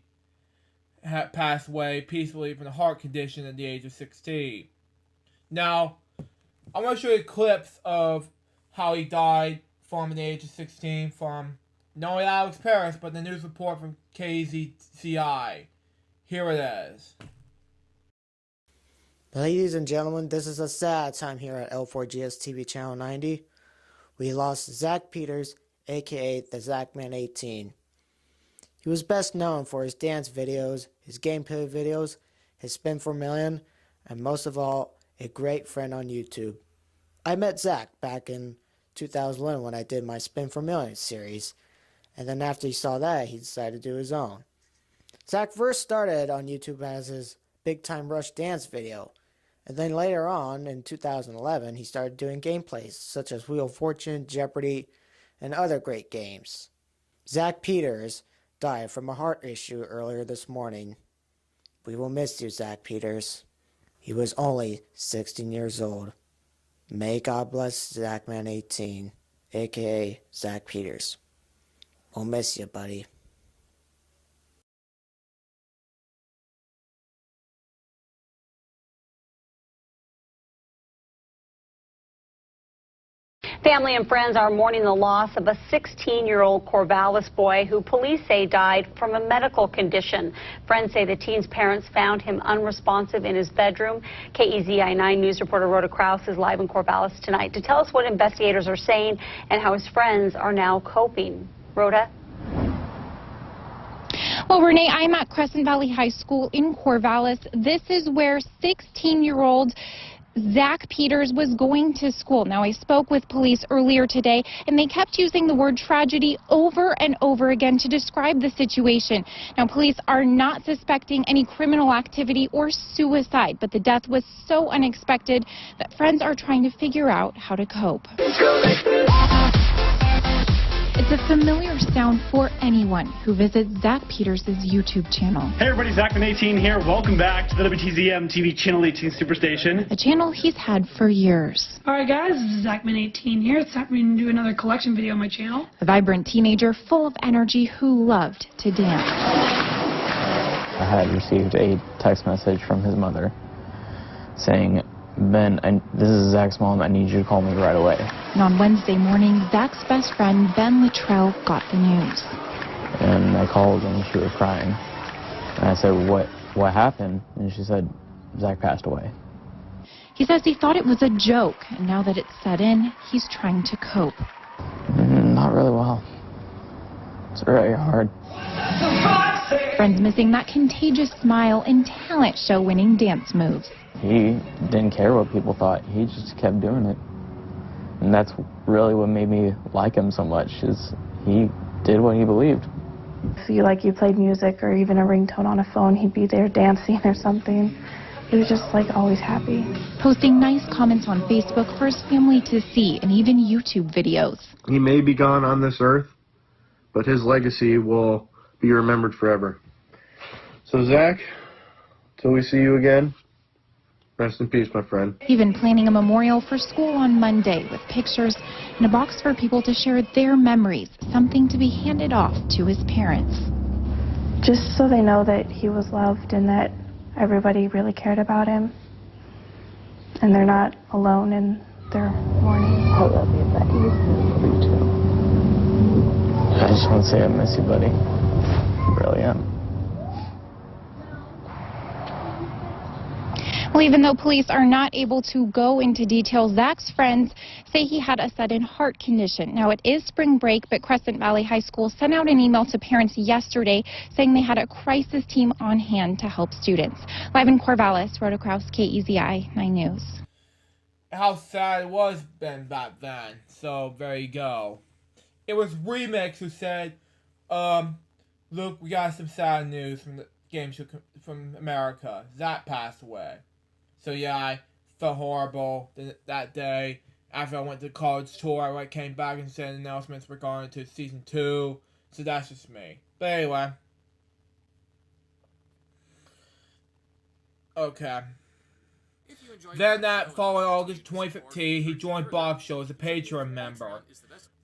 had passed away peacefully from a heart condition at the age of 16. Now, I'm going to show you clips of how he died from the age of 16 from not only Alex Paris, but the news report from KZCI. Here it is. Ladies and gentlemen, this is a sad time here at L4GS TV Channel 90. We lost Zach Peters, aka the Zachman18. He was best known for his dance videos, his gameplay videos, his Spin for Million, and most of all, a great friend on YouTube. I met Zach back in 2011 when I did my Spin for Million series, and then after he saw that, he decided to do his own. Zach first started on YouTube as his Big Time Rush dance video, and then later on, in 2011, he started doing gameplays such as Wheel of Fortune, Jeopardy, and other great games. Zach Peters died from a heart issue earlier this morning. We will miss you, Zach Peters. He was only 16 years old. May God bless Zachman18, aka Zach Peters. We'll miss you, buddy. Family and friends are mourning the loss of a 16-year-old Corvallis boy who police say died from a medical condition. Friends say the teen's parents found him unresponsive in his bedroom. KEZI9 News reporter Rhoda Krause is live in Corvallis tonight to tell us what investigators are saying and how his friends are now coping. Rhoda? Well, Renee, I'm at Crescent Valley High School in Corvallis. This is where 16-year-old Zach Peters was going to school. Now, I spoke with police earlier today, and they kept using the word tragedy over and over again to describe the situation. Now, police are not suspecting any criminal activity or suicide, but the death was so unexpected that friends are trying to figure out how to cope. It's a familiar sound for anyone who visits Zach Peters' YouTube channel. Hey everybody, Zachman18 here. Welcome back to the WTZM TV Channel 18 Superstation. A channel he's had for years. Alright guys, this is Zachman18 here. It's time for me to do another collection video on my channel. A vibrant teenager full of energy who loved to dance. I had received a text message from his mother saying, Ben, this is Zach's mom, I need you to call me right away. And on Wednesday morning, Zach's best friend, Ben Luttrell, got the news. And I called and she was crying. And I said, what happened? And she said, Zach passed away. He says he thought it was a joke, and now that it's set in, he's trying to cope. Not really well. It's very hard. Friends missing that contagious smile and talent show winning dance moves. He didn't care what people thought. He just kept doing it. And that's really what made me like him so much, is he did what he believed. If you played music or even a ringtone on a phone, he'd be there dancing or something. He was just always happy. Posting nice comments on Facebook for his family to see, and even YouTube videos. He may be gone on this earth, but his legacy will be remembered forever. So Zach, till we see you again, rest in peace, my friend. Even planning a memorial for school on Monday with pictures and a box for people to share their memories, something to be handed off to his parents. Just so they know that he was loved and that everybody really cared about him. And they're not alone in their mourning. I love you, buddy. Love you too. I just want to say I miss you, buddy. I really am. Well, even though police are not able to go into details, Zach's friends say he had a sudden heart condition. Now, it is spring break, but Crescent Valley High School sent out an email to parents yesterday saying they had a crisis team on hand to help students. Live in Corvallis, Rhoda Kraus, KEZI 9 News. How sad it was back then. So, there you go. It was Remix who said, look, we got some sad news from the game show from America. Zach passed away. So yeah, I felt horrible that day. After I went to the college tour, I came back and said announcements were going to season 2. So that's just me. But anyway. Okay. Then that following August 2015, he joined Bob's Show as a Patreon member.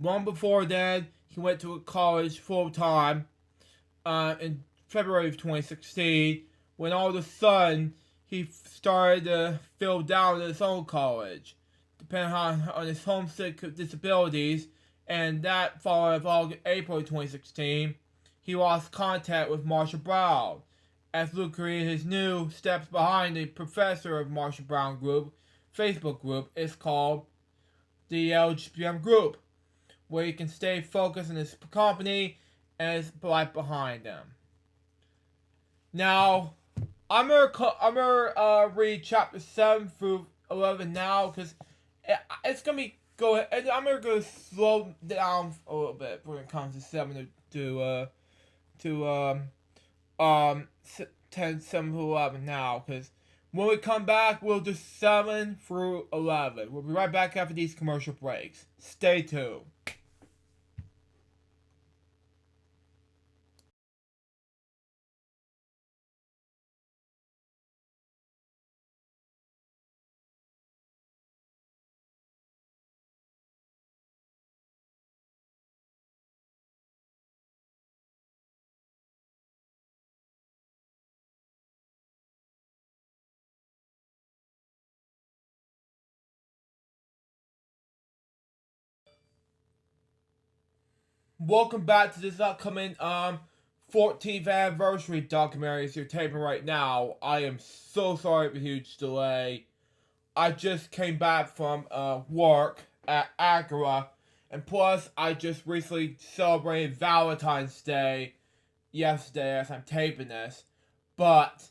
Long before then, he went to a college full-time in February of 2016, when all of a sudden, he started to feel down at his own college, depending on his homesick disabilities, and that following of April 2016, he lost contact with Marshall Brown, as Luke created his new Steps Behind the Professor of Marshall Brown group, Facebook group. It's called the LJPCBM group, where he can stay focused on his company and his life behind him. Now, I'm gonna read chapter 7 through 11 now, because it's gonna be I'm gonna go slow down a little bit when it comes to 7 to 10, 7 to 11 now, because when we come back, we'll do 7 through 11. We'll be right back after these commercial breaks. Stay tuned. Welcome back to this upcoming 14th anniversary documentary as you're taping right now. I am so sorry for the huge delay. I just came back from work at Acura, and plus I just recently celebrated Valentine's Day yesterday as I'm taping this. But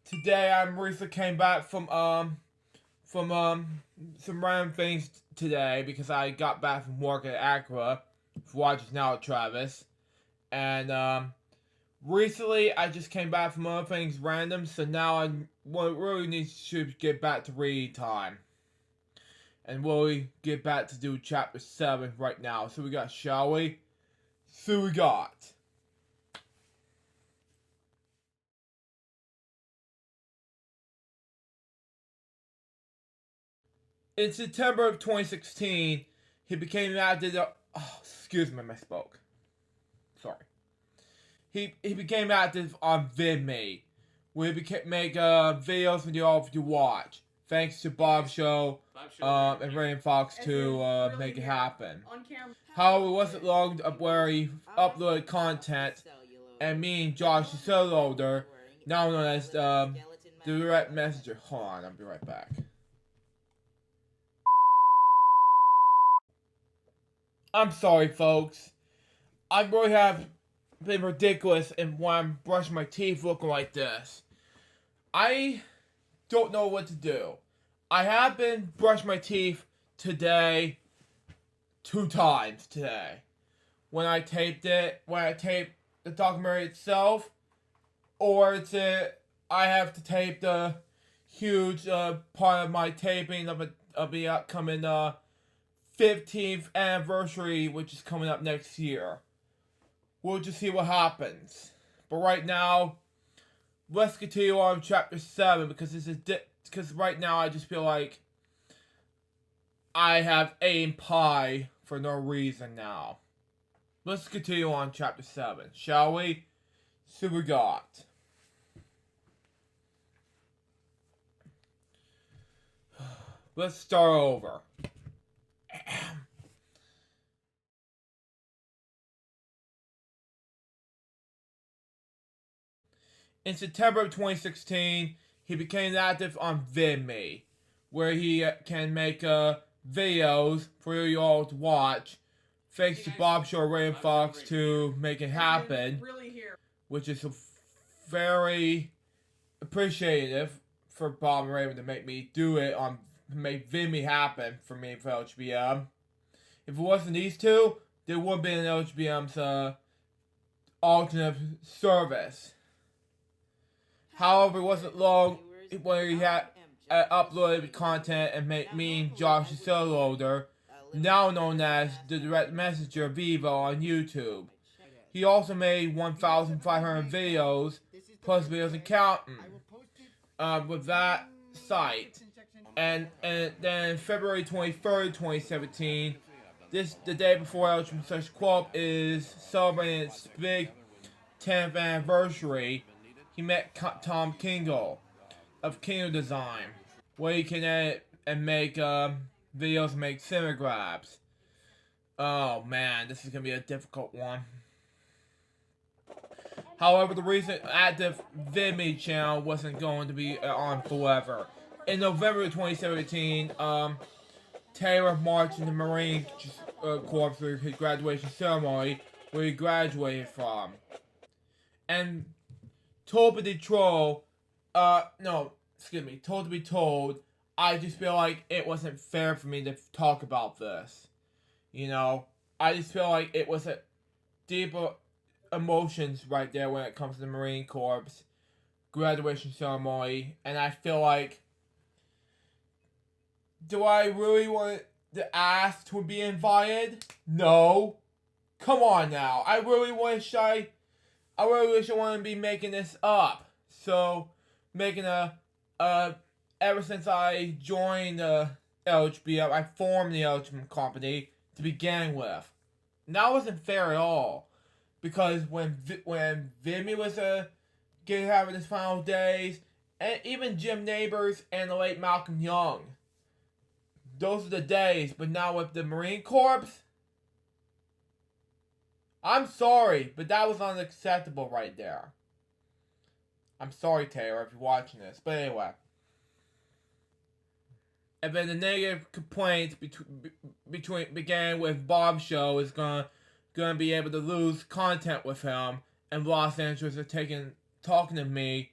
today I recently came back from some random things today because I got back from work at Acura. Watches now, Travis. And recently I just came back from other things random, so now I really need to get back to reading time. And really get back to do chapter 7 right now. So we got, shall we? So we got. In September of 2016, he became active. Excuse me, I misspoke. Sorry. He became active on VidMe, where he make videos for you all to watch. Thanks to Bob's Show and Rain Fox to make it happen. However, it wasn't long where he uploaded content, and me and Josh, the solo now known as the direct messenger. Hold on, I'll be right back. I'm sorry, folks. I really have been ridiculous in when I'm brushing my teeth looking like this. I don't know what to do. I have been brushing my teeth today 2 times today. When I taped the documentary itself, or I have to tape the huge part of my taping of the upcoming 15th anniversary, which is coming up next year. We'll just see what happens. But right now, let's continue on chapter 7, because right now I just feel like I have aim pie for no reason now. Let's continue on chapter 7, shall we? So we got. Let's start over. In September of 2016, he became active on VidMe, where he can make videos for you all to watch. Thanks to Bob Shore, Ray and Fox to make it happen, which is very appreciative for Bob and Raven to make me do it make VidMe happen for me for LJPCBM. If it wasn't these two, there would be an LJPCBM's alternate service. However, it wasn't long when he had uploaded content and made me Josh the Soloader, now known as the Direct Messenger Vivo on YouTube. He also made 1,500 videos, plus videos and counting, with that site. And then February 23rd, 2017, the day before LJPCBM Kwelp is celebrating its big 10th anniversary, he met Tom Kingle of Kingle Design, where he can edit and make videos and make cinegrabs. Oh man, this is gonna be a difficult one. However, the recent active VidMe channel wasn't going to be on forever. In November 2017, Taylor marched in the Marine Corps for his graduation ceremony, where he graduated from. And told to be told, I just feel like it wasn't fair for me to talk about this. You know, I just feel like it was a deeper emotions right there when it comes to the Marine Corps graduation ceremony, and I feel like, do I really want to ask to be invited? No. Come on now. I really wish I wouldn't be making this up. So, making ever since I joined LJPCBM, I formed the LJPCBM company to begin with. And that wasn't fair at all. Because when VidMe was having his final days, and even Jim Neighbors and the late Malcolm Young, those are the days. But now with the Marine Corps, I'm sorry, but that was unacceptable right there. I'm sorry, Taylor, if you're watching this. But anyway. And then the negative complaints began with Bob's show is gonna be able to lose content with him, and Los Angeles are talking to me,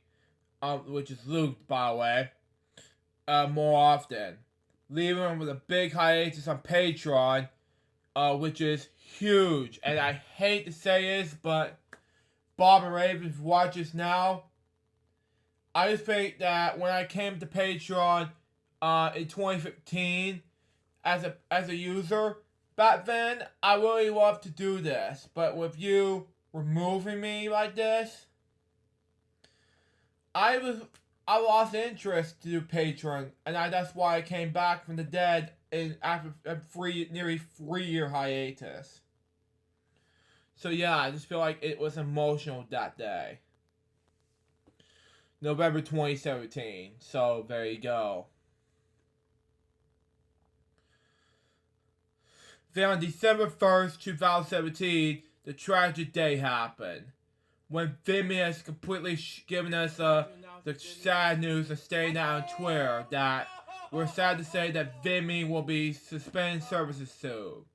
which is Luke, by the way, more often, leaving him with a big hiatus on Patreon, which is huge. And I hate to say this, but Bob and Raven, if you watch this now, I just think that when I came to Patreon in 2015 as a user, back then I really loved to do this, but with you removing me like this, I lost interest to do Patreon, and that's why I came back from the dead after a nearly 3-year hiatus. So yeah, I just feel like it was emotional that day. November 2017. So there you go. Then on December 1st, 2017, the tragic day happened. When VidMe has completely given us the sad news of staying out on Twitter that we're sad to say that VidMe will be suspending services soon.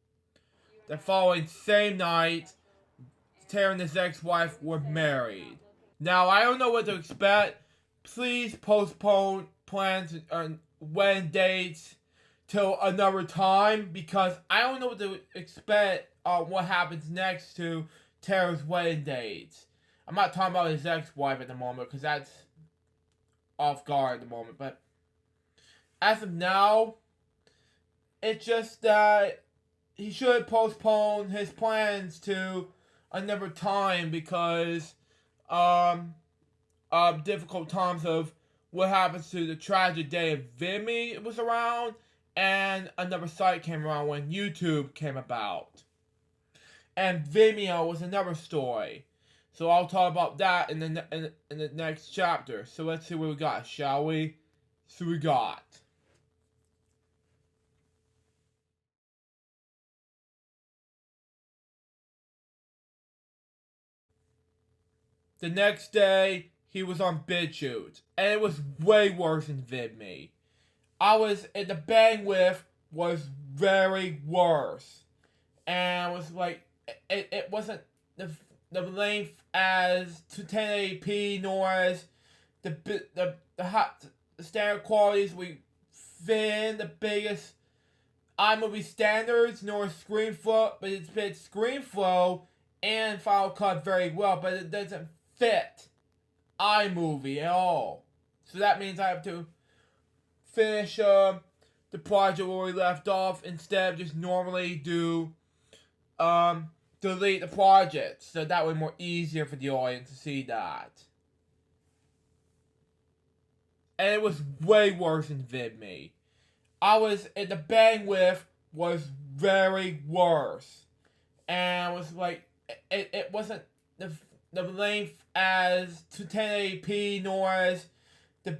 The following same night, Taylor and his ex-wife were married. Now, I don't know what to expect. Please postpone plans and wedding dates till another time, because I don't know what to expect what happens next to Taylor's wedding dates. I'm not talking about his ex-wife at the moment, because that's off guard at the moment, but as of now, it's just that he should postpone his plans to another time, because difficult times of what happens to the tragic day of VidMe was around, and another site came around when YouTube came about. And Vimeo was another story. So I'll talk about that in the next chapter. So let's see what we got, shall we? So we got the next day, he was on BitChute, and it was way worse than VidMe. The bandwidth was very worse, and it was like, it wasn't the length as to 1080p, nor as the standard qualities within the biggest iMovie standards, nor ScreenFlow, but it fits ScreenFlow and Final Cut very well, but it doesn't fit iMovie at all. So that means I have to finish the project where we left off instead of just normally delete the project, so that way more easier for the audience to see that. And it was way worse than VidMe. The bandwidth was very worse, and it was like, it wasn't the length as to 1080p, nor as the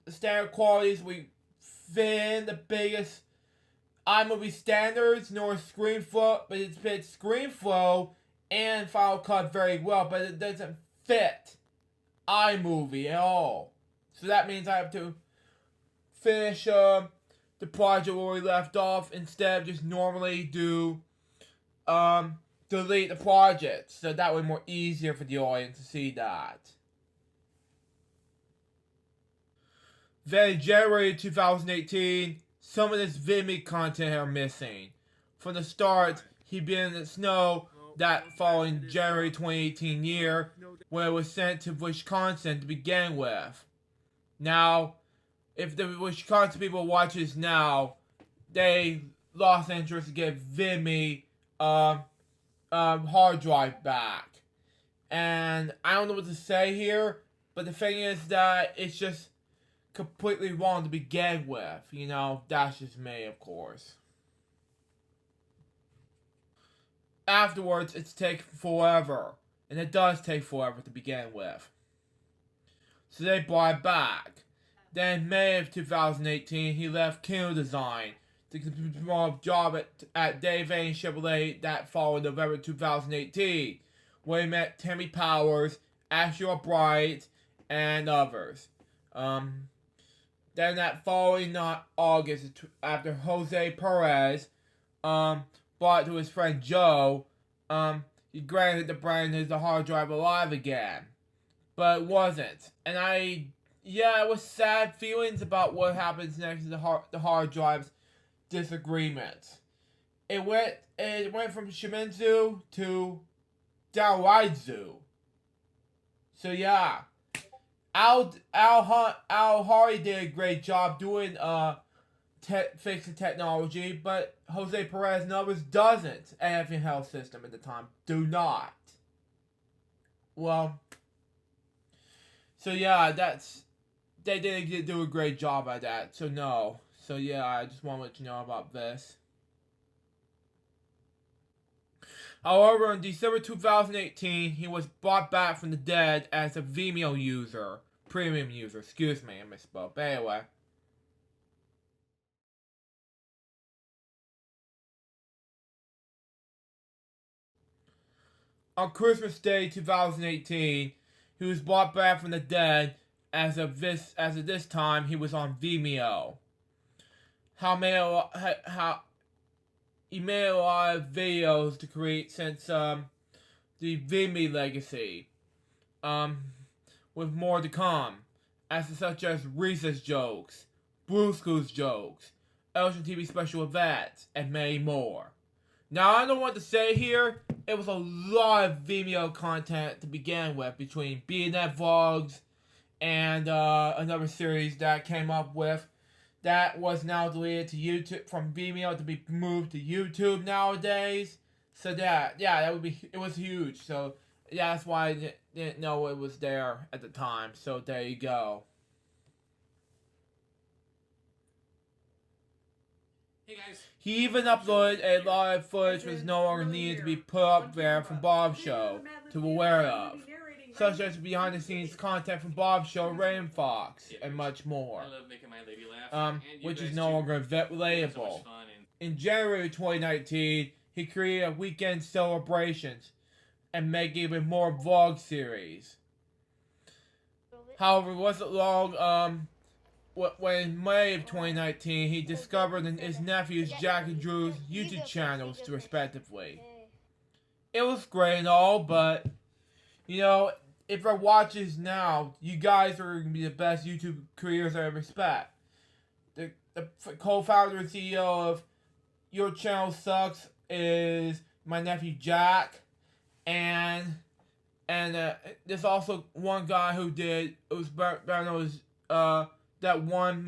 standard qualities within the biggest iMovie standards, nor ScreenFlow, but it fits ScreenFlow and Final Cut very well, but it doesn't fit iMovie at all. So that means I have to finish the project where we left off instead of just normally delete the project, so that way more easier for the audience to see that. Then in January 2018, some of this VidMe content are missing. From the start, he began to know that following January 2018 year, when it was sent to Wisconsin to begin with. Now, if the Wisconsin people watch this now, they lost interest to get VidMe hard drive back. And I don't know what to say here, but the thing is that it's just completely wrong to begin with. You know, that's just me, of course. Afterwards, it's taken forever. And it does take forever to begin with. So they brought it back. Then in May of 2018, he left Kino Design to complete a job at Dave Vane Chevrolet that followed November 2018, where he met Tammy Powers, Ashley Bright, and others. Then that following August, after Jose Perez brought to his friend Joe, he granted the brand is the hard drive alive again. But it wasn't. And it was sad feelings about what happens next to the hard drive's disagreements. It went from Shimizu to Daoraidzu. So yeah, Al Hari did a great job doing fixing technology, but Jose Perez and others doesn't. AFN Health System at the time do not. Well, so yeah, they didn't do a great job at that. So no. So yeah, I just want to let you know about this. However, in December 2018, he was brought back from the dead as a Vimeo user. Premium user. Excuse me, I misspoke. But anyway. On Christmas Day 2018, he was brought back from the dead as of this time he was on Vimeo. He made a lot of videos to create since the Vimeo legacy. With more to come, such as Reese's jokes, Brewsco's jokes, LJPCBM special events, and many more. Now, I don't know what to say here. It was a lot of Vimeo content to begin with, between BNet vlogs and another series that came up with that was now deleted to YouTube from Vimeo to be moved to YouTube nowadays. So it was huge. So yeah, that's why I didn't know it was there at the time. So there you go. Hey guys. He even uploaded a lot of footage which was no longer needed to be put up there from Bob's show to be aware of, such as behind the scenes content from Bob's show, Rain Fox, and much more. I love making my lady laugh. Which is no longer relatable. In January 2019, he created a weekend celebrations and made even more vlog series. However, it wasn't long, when in May of 2019, he discovered his nephews Jack and Drew's YouTube channels, respectively. It was great and all, but, you know, if I watch this now, you guys are going to be the best YouTube creators I respect. The co-founder and CEO of Your Channel Sucks is my nephew Jack, and there's also one guy who did, it was better known as, that one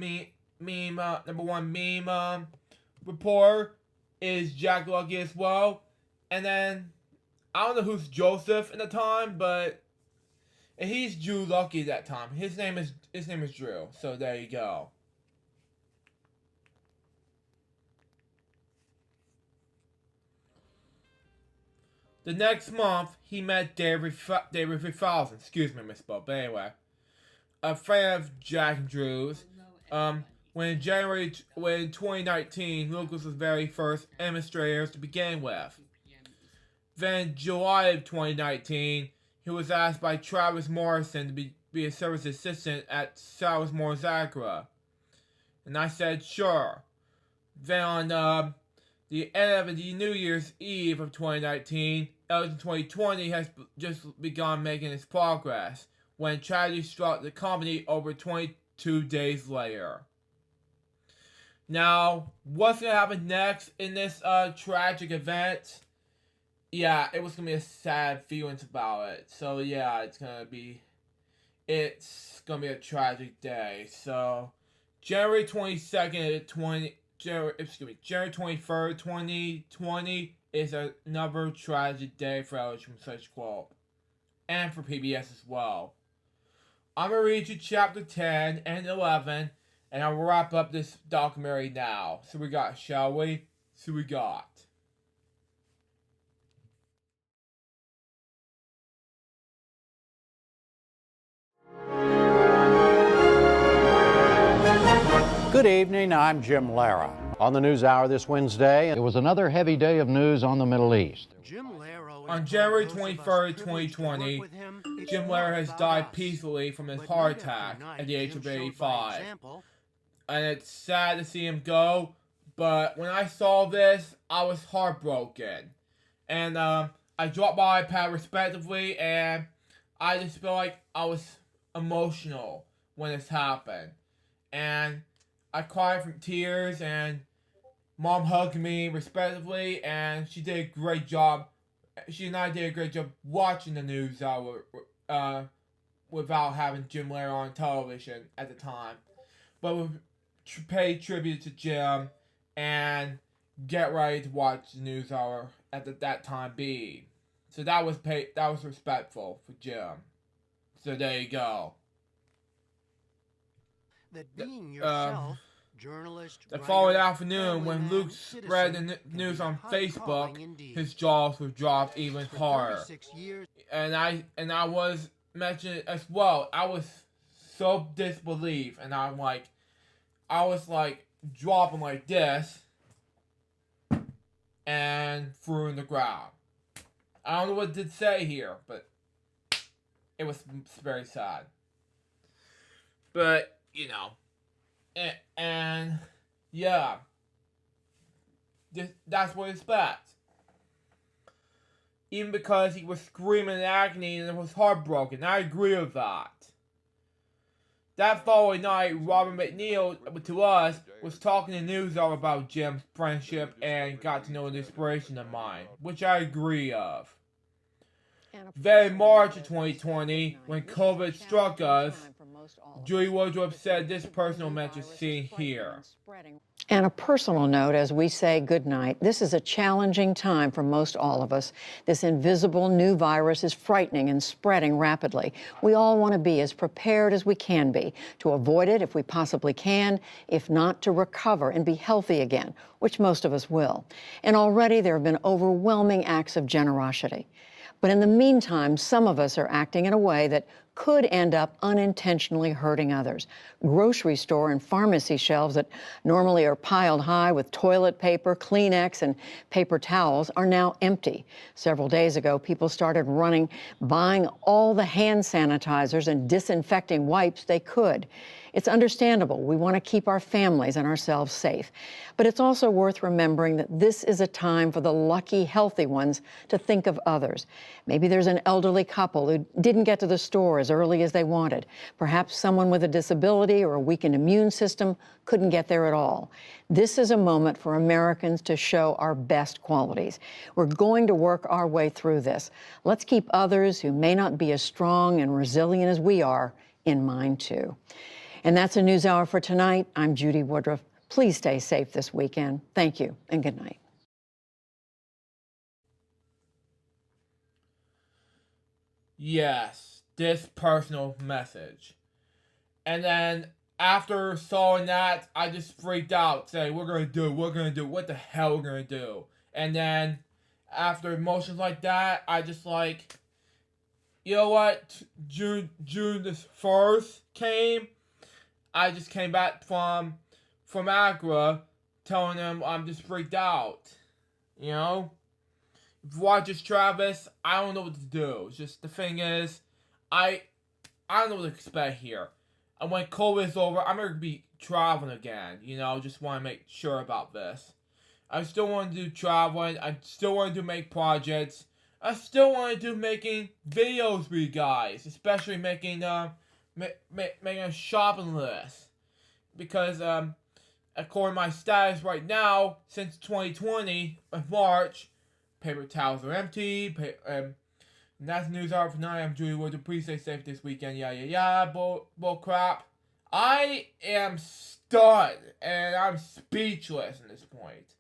number one meme reporter is Jack Lucky as well. And then, I don't know who's Joseph at the time, but he's Drew Lucky at that time. His name is Drew, so there you go. The next month, he met David 5000. Excuse me, misspoke. But anyway, a fan of Jack and Drew's. When in 2019, Lucas was very first administrators to begin with. Then, July of 2019, he was asked by Travis Morrison to be a service assistant at Salis More Zachara. And I said, sure. Then on the end of the New Year's Eve of 2019, LJ 2020 has just begun making its progress when tragedy struck the company over 22 days later. Now, what's going to happen next in this tragic event? Yeah, it was going to be a sad feelings about it. So yeah, it's going to be a tragic day. So, January 22nd, January 23rd, 2020 is another tragic day for LJ from such Kwelp. And for PBS as well. I'm going to read you chapter 10 and 11, and I'll wrap up this documentary now. So we got, shall we? So we got. Good evening, I'm Jim Lara. On the NewsHour this Wednesday, it was another heavy day of news on the Middle East. On January 23rd, 2020, Jim Lara has died peacefully from his heart attack at the age of 85. And it's sad to see him go, but when I saw this, I was heartbroken. And I dropped my iPad respectively, and I just feel like I was emotional when this happened. And I cried from tears, and Mom hugged me respectively, and she did a great job. She and I did a great job watching the news without having Jim Lara on television at the time. But we pay tribute to Jim and get ready to watch the news hour at that time be. So that was respectful for Jim. So there you go. That being yourself, journalist, the following afternoon, when Luke spread the news on Facebook, his jaws were dropped even harder. And I was mentioning as well. I was so disbelief, and I was dropping like this, and threw in the ground. I don't know what it did say here, but it was very sad. But you know, and yeah, that's what it's about. Even because he was screaming in agony and was heartbroken, I agree with that. That following night, Robert McNeil, to us, was talking to news all about Jim's friendship and got to know an inspiration of mine, which I agree of. Then in March of 2020, when COVID struck us, Judy Woodruff said this personal message seen here. And a personal note, as we say goodnight, this is a challenging time for most all of us. This invisible new virus is frightening and spreading rapidly. We all want to be as prepared as we can be to avoid it if we possibly can, if not to recover and be healthy again, which most of us will. And already there have been overwhelming acts of generosity. But in the meantime, some of us are acting in a way that could end up unintentionally hurting others. Grocery store and pharmacy shelves that normally are piled high with toilet paper, Kleenex, and paper towels are now empty. Several days ago, people started buying all the hand sanitizers and disinfecting wipes they could. It's understandable. We want to keep our families and ourselves safe. But it's also worth remembering that this is a time for the lucky, healthy ones to think of others. Maybe there's an elderly couple who didn't get to the store as early as they wanted. Perhaps someone with a disability or a weakened immune system couldn't get there at all. This is a moment for Americans to show our best qualities. We're going to work our way through this. Let's keep others who may not be as strong and resilient as we are in mind, too. And that's a News Hour for tonight. I'm Judy Woodruff. Please stay safe this weekend. Thank you and good night. Yes, this personal message. And then after seeing that, I just freaked out, saying, we're going to do, what the hell we're going to do. And then after emotions like that, I just like, you know what, June the 1st came. I just came back from Accra, telling them I'm just freaked out. You know? If you watch this, Travis, I don't know what to do. It's just, the thing is, I don't know what to expect here. And when COVID is over, I'm going to be traveling again. You know, just want to make sure about this. I still want to do traveling. I still want to make projects. I still want to do making videos for you guys. Especially making making a shopping list, because according to my status right now, since 2020 of March, paper towels are empty. And that's the News Hour for tonight. I'm Judy Woodruff. Please stay safe this weekend. Bull crap. I am stunned and I'm speechless at this point,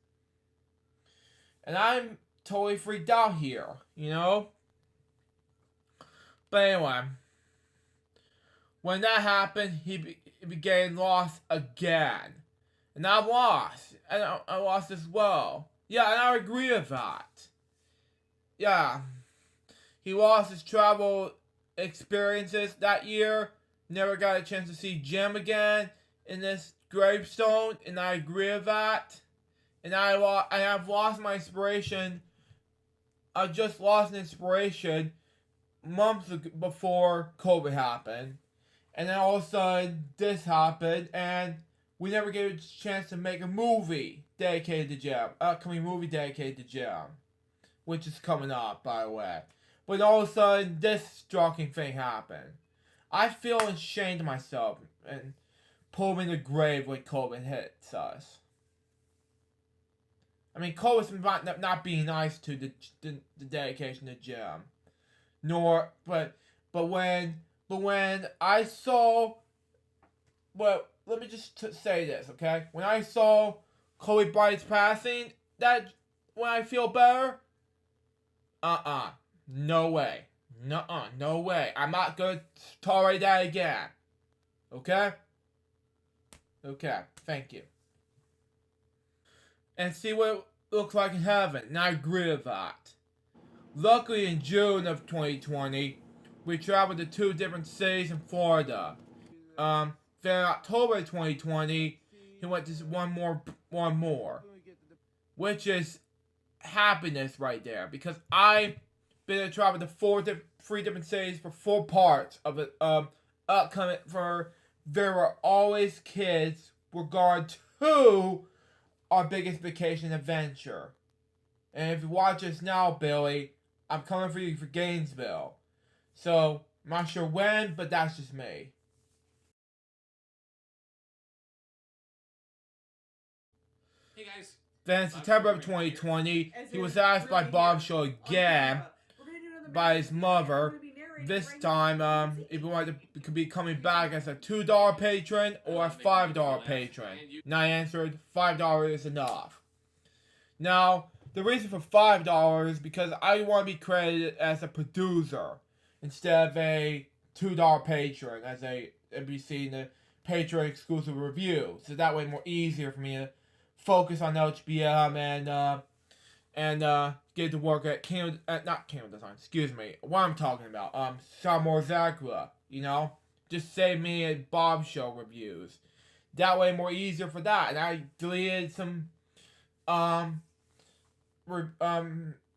and I'm totally freaked out here. You know. But anyway. When that happened, he began lost again. And I lost. And I lost as well. Yeah, and I agree with that. Yeah. He lost his travel experiences that year. Never got a chance to see Jim again in this gravestone. And I agree with that. And I've lost my inspiration. I just lost an inspiration months before COVID happened. And then all of a sudden, this happened, and we never gave a chance to make a movie dedicated to Jim. Upcoming movie dedicated to Jim. Which is coming up, by the way. But all of a sudden, this shocking thing happened. I feel ashamed of myself and pull me in the grave when COVID hits us. I mean, COVID's not being nice to the dedication to Jim. But when I saw, well, let me just say this, okay? When I saw Kobe Bryant's passing, when I feel better, no way. No way. I'm not going to tolerate that again. Okay? Okay, thank you. And see what it looks like in heaven, and I agree with that. Luckily, in June of 2020, we traveled to 2 different cities in Florida. Then in October 2020, he went to one more. Which is happiness right there. Because I've been to travel to 3 different cities for 4 parts of it. Upcoming for There Were Always Kids regard to our biggest vacation adventure. And if you watch this now, Billy, I'm coming for you for Gainesville. So, I'm not sure when, but that's just me. Hey guys. Then in September of 2020, he was asked by Bob Show again by his mother, this time if he wanted to be coming back as a $2 patron or a $5 patron. And I answered, $5 is enough. Now, the reason for $5 is because I want to be credited as a producer instead of a $2 patron, as a NBC in the Patreon exclusive review. So that way more easier for me to focus on LJPCBM and and get to work at not Kingdom Design, excuse me, what I'm talking about, Samor Zakura, you know? Just save me a Bob Show reviews. That way more easier for that, and I deleted some,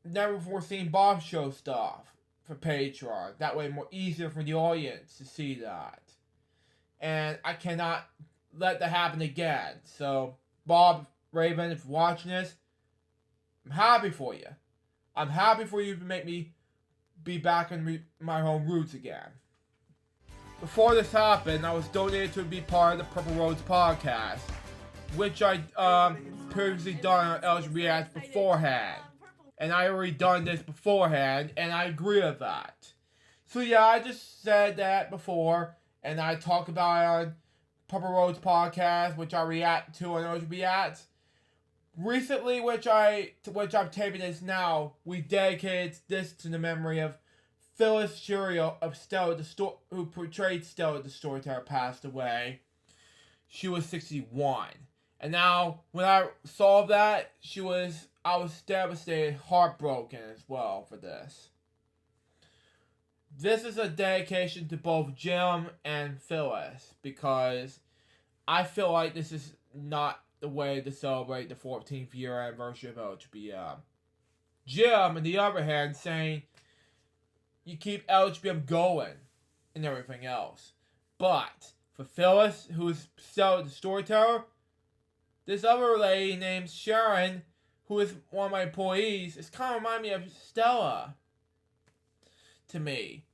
never before seen Bob Show stuff for Patreon. That way more easier for the audience to see that. And I cannot let that happen again. So, Bob Raven, if you're watching this, I'm happy for you. I'm happy for you to make me be back in my home roots again. Before this happened, I was donated to be part of the Purple Roads podcast, which I previously done on LJPCBM beforehand. And I already done this beforehand, and I agree with that. So yeah, I just said that before, and I talk about it on Purple Roads podcast, which I react to on LJPCBM. Recently, which I'm taping this now, we dedicated this to the memory of Phyllis Shurio of Stella, who portrayed Stella the Storyteller, passed away. She was 61. And now, when I saw that, I was devastated, heartbroken as well for this. This is a dedication to both Jim and Phyllis, because I feel like this is not the way to celebrate the 14th year anniversary of LJPCBM. Jim, on the other hand, saying you keep LJPCBM going and everything else. But for Phyllis, who's Stella the Storyteller, this other lady named Sharon, who is one of my employees, is kind of remind me of Stella to me.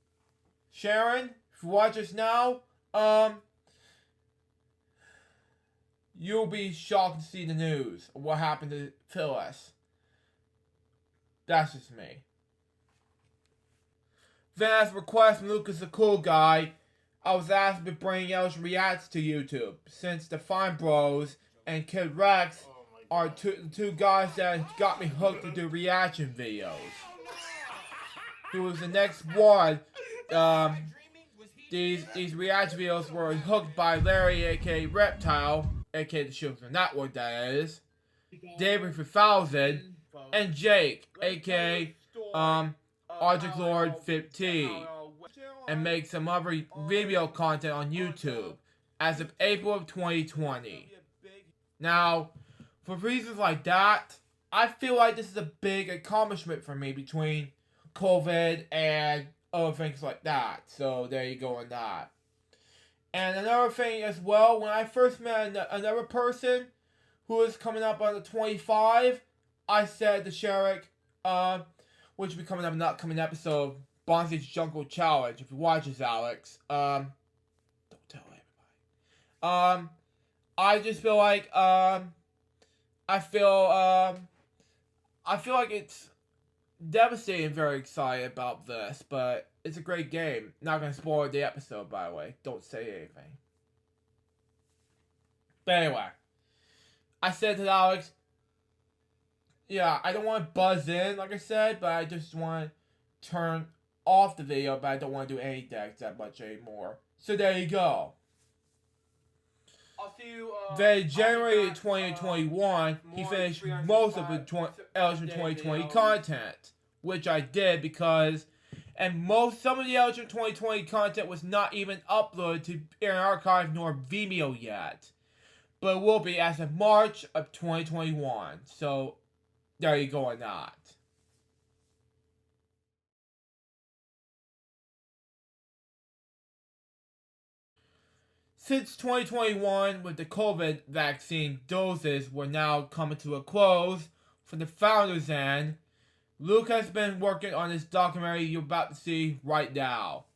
Sharon, if you watch us now, you'll be shocked to see the news of what happened to Phyllis. That's just me. Then, as request from Lucas the Cool Guy, I was asked to bring Elsh Reacts to YouTube, since the Fine Bros and Kid Rex are two guys that got me hooked to do reaction videos. Who was the next one? These reaction videos were hooked by Larry, aka Reptile, aka the Children's Network, that is, David 3000, and Jake, aka Object Lord 15, and make some other video content on YouTube as of April of 2020. Now, for reasons like that, I feel like this is a big accomplishment for me between COVID and other things like that. So there you go on that. And another thing as well, when I first met another person who was coming up on the 25, I said to Sherrick, which will be coming up in an upcoming episode of Bonzi's Jungle Challenge. If you watch this, Alex, don't tell everybody. I just feel like, I feel like it's devastating and very excited about this, but it's a great game. Not gonna spoil the episode, by the way. Don't say anything. But anyway, I said to Alex, yeah, I don't want to buzz in, like I said, but I just want to turn off the video, but I don't want to do any decks that much anymore. So there you go. I'll see you, then January 2021, he finished most of the LJPCBM 2020 content, which I did because, and some of the LJPCBM 2020 content was not even uploaded to Internet Archive nor Vimeo yet, but it will be as of March of 2021. So there you go on that. Since 2021, with the COVID vaccine doses were now coming to a close from the founder's end, Luke has been working on this documentary you're about to see right now.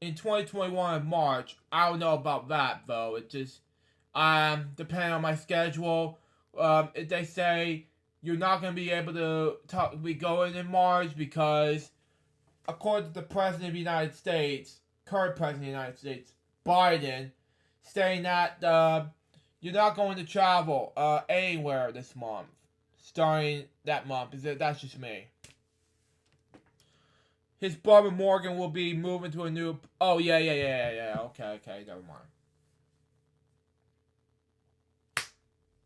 In 2021 in March, I don't know about that though. It just, depending on my schedule, if they say you're not going to be able to be going in March because, according to the President of the United States, current President of the United States, Biden, saying that you're not going to travel anywhere this month, starting that month. That's just me. His brother Morgan will be moving to a new... Oh, yeah. Okay, never mind.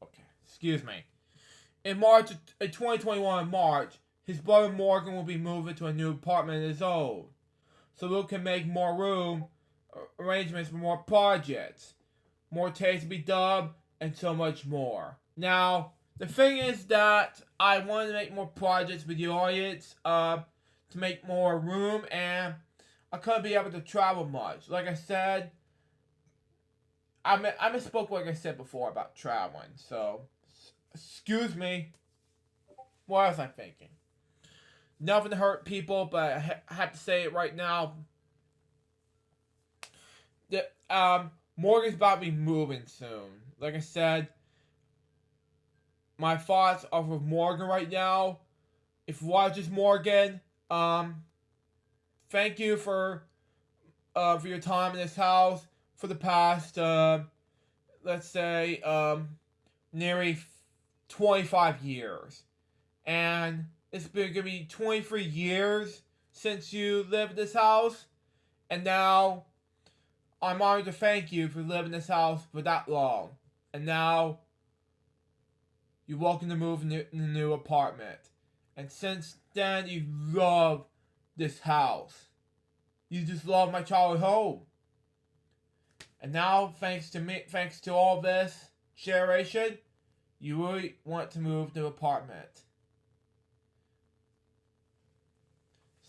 Okay, excuse me. in 2021 in March, his brother Morgan will be moving to a new apartment of his own. So Luke can make more room, arrangements for more projects, more tapes to be dubbed, and so much more. Now, the thing is that I wanted to make more projects with the audience, to make more room, and I couldn't be able to travel much. Like I said, I misspoke like I said before about traveling, so excuse me. What was I thinking? Nothing to hurt people, but I have to say it right now. Morgan's about to be moving soon. Like I said, my thoughts are with Morgan right now. If you watch this, Morgan, thank you for your time in this house for the past, let's say, nearly 25 years. And it's been gonna be 23 years since you lived in this house. And now, I'm honored to thank you for living in this house for that long. And now, you're welcome to move in the new apartment. And since then, you love this house. You just love my childhood home. And now, thanks to all this generation, you really want to move to an apartment.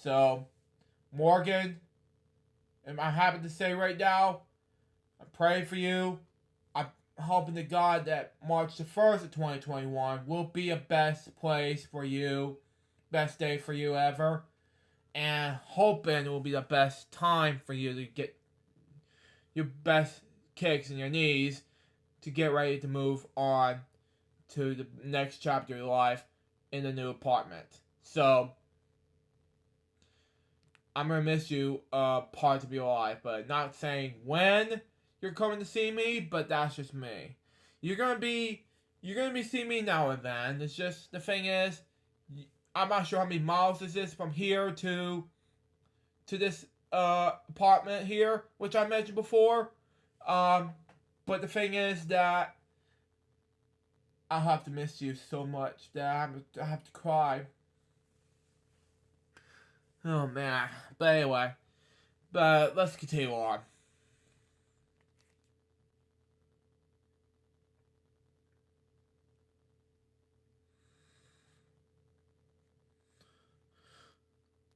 So, Morgan, am I happy to say right now, I'm praying for you. I'm hoping to God that March the 1st of 2021 will be a best place for you, best day for you ever, and hoping it will be the best time for you to get your best kicks in your knees to get ready to move on to the next chapter of your life in the new apartment. So, I'm gonna miss you part of your life, but not saying when you're coming to see me, but that's just me. You're gonna be seeing me now and then. It's just, the thing is, I'm not sure how many miles this is from here to this apartment here, which I mentioned before. But the thing is that I'll have to miss you so much that I have to cry. Oh man. But anyway. But let's continue on.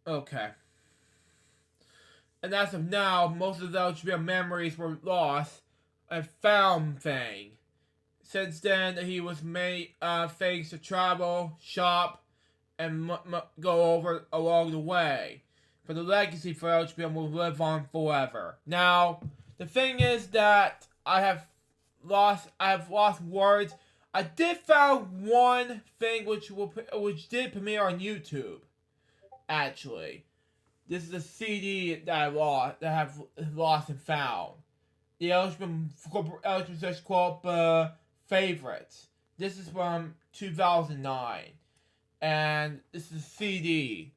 Okay. And as of now, most of those real memories were lost and found thing. Since then, he was made things to travel, shop, and go over along the way. For the legacy for LJPCBM will live on forever. Now, the thing is that I have lost words. I did find one thing which did premiere on YouTube. Actually, this is a CD that I have lost and found. The LJPCBM Kwelp favorites. This is from 2009. And this is a CD.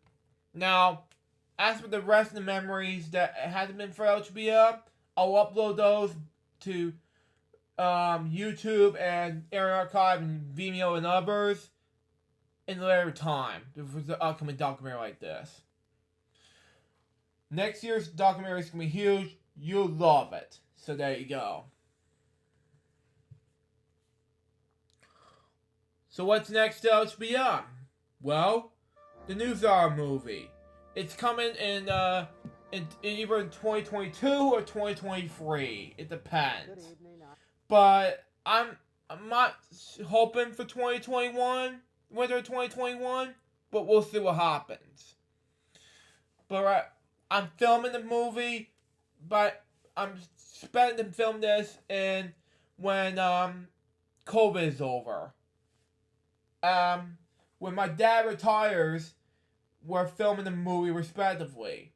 Now, as for the rest of the memories that hasn't been for LJPCBM, I'll upload those to YouTube and Internet Archive and Vimeo and others in a later time. For the upcoming documentary like this. Next year's documentary is going to be huge. You'll love it. So there you go. So what's next to LJPCBM? Well, the NewsHour movie. It's coming in either in 2022 or 2023. It depends. But I'm not hoping for 2021, winter 2021, but we'll see what happens. But I'm filming the movie, but I'm expecting to film this when COVID is over. When my dad retires, we're filming the movie respectively.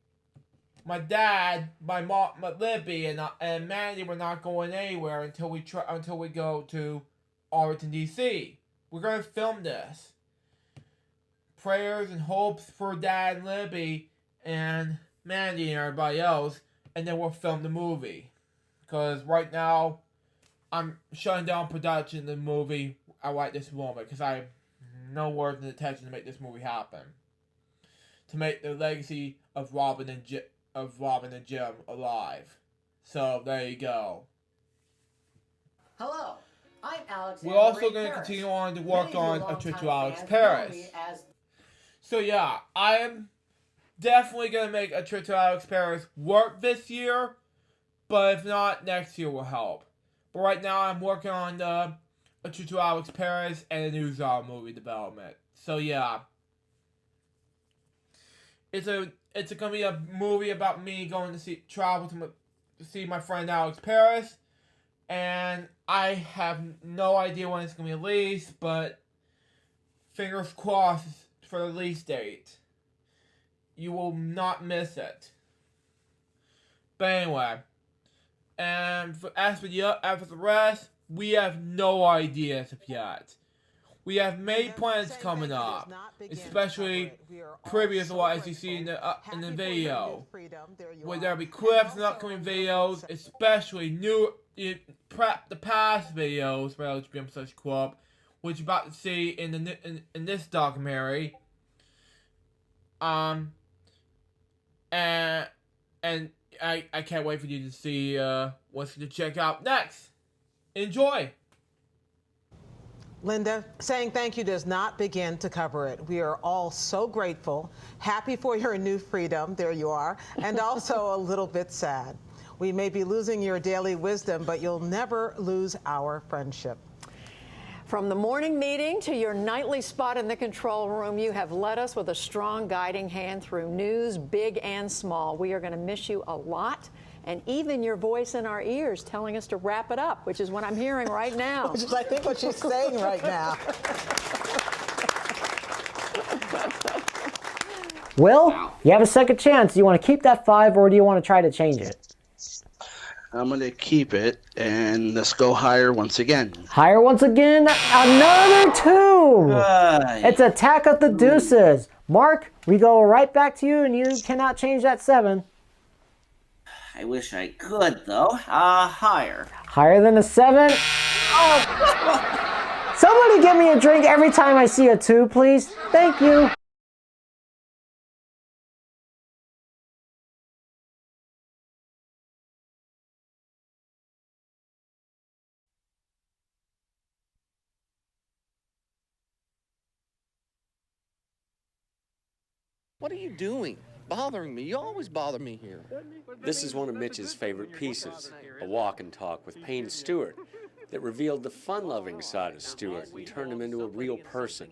My dad, my mom, Libby, and Mandy were not going anywhere until we go to Arlington, D.C. We're gonna film this. Prayers and hopes for Dad and Libby and Mandy and everybody else, and then we'll film the movie. Because right now, I'm shutting down production of the movie right this moment because no words and attention to make this movie happen. To make the legacy of Robin and Jim alive. So there you go. Hello, I'm Alex. We're also going to continue on to work on A Trip to Alex Paris. So yeah, I am definitely going to make A Trip to Alex Paris work this year, but if not, next year will help. But right now I'm working on A Trip to Alex Paris and a new Zara movie development. So yeah, it's going to be a movie about me going to travel to see my friend Alex Paris, and I have no idea when it's going to be released, but fingers crossed for the release date. You will not miss it. But anyway, and as for the rest, we have no idea as of yet. We have made plans coming up, especially previous to what as you see in the video. Where there'll be clips and upcoming videos, especially the past videos for LJPCBM / Kwelp, which you're about to see in this documentary. And I can't wait for you to see what's to check out next. Enjoy! Linda, saying thank you does not begin to cover it. We are all so grateful, happy for your new freedom, there you are, and also a little bit sad. We may be losing your daily wisdom, but you'll never lose our friendship. From the morning meeting to your nightly spot in the control room, you have led us with a strong guiding hand through news, big and small. We are going to miss you a lot, and even your voice in our ears telling us to wrap it up, which is what I'm hearing right now. Which is, I think, what she's saying right now. Will, you have a second chance. Do you want to keep that 5 or do you want to try to change it? I'm going to keep it, and let's go higher once again. Higher once again? Another 2! It's Attack of the Deuces. Mark, we go right back to you, and you cannot change that 7. I wish I could, though. Higher. Higher than a 7? Oh! Somebody give me a drink every time I see a 2, please. Thank you. What are you doing? Bothering me. You always bother me here. This is one of Mitch's favorite pieces, a walk and talk with Payne Stewart that revealed the fun-loving side of Stewart and turned him into a real person.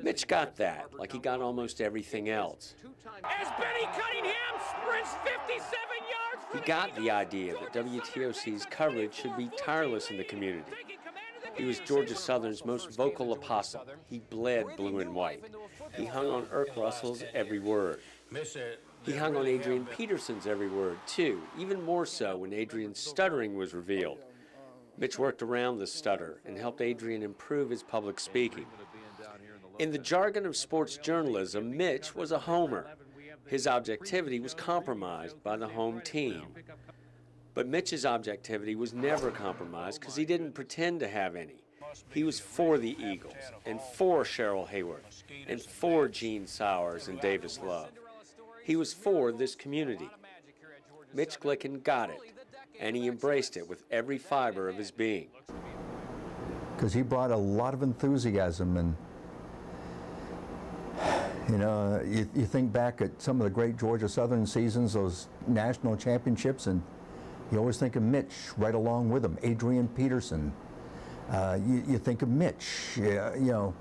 Mitch got that, like he got almost everything else. As Benny Cunningham sprints 57 yards for He got the idea that WTOC's coverage should be tireless in the community. He was Georgia Southern's most vocal apostle. He bled blue and white. He hung on Irk Russell's every word. He hung on Adrian Peterson's every word, too, even more so when Adrian's stuttering was revealed. Mitch worked around the stutter and helped Adrian improve his public speaking. In the jargon of sports journalism, Mitch was a homer. His objectivity was compromised by the home team. But Mitch's objectivity was never compromised because he didn't pretend to have any. He was for the Eagles, and for Cheryl Hayward, and for Gene Sowers and Davis Love. He was for this community. Mitch Glicken got it, and he embraced it with every fiber of his being. Because he brought a lot of enthusiasm, and you know, you think back at some of the great Georgia Southern seasons, those national championships, and you always think of Mitch right along with him, Adrian Peterson. You think of Mitch, you know,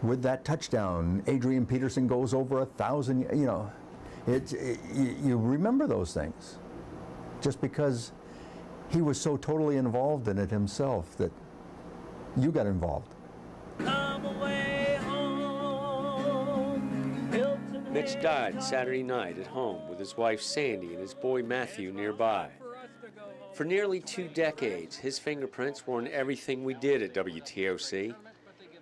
with that touchdown, Adrian Peterson goes over 1,000, you know. You remember those things just because he was so totally involved in it himself that you got involved. Mitch died Saturday night at home with his wife Sandy and his boy Matthew nearby. For nearly 2 decades, his fingerprints were on everything we did at WTOC.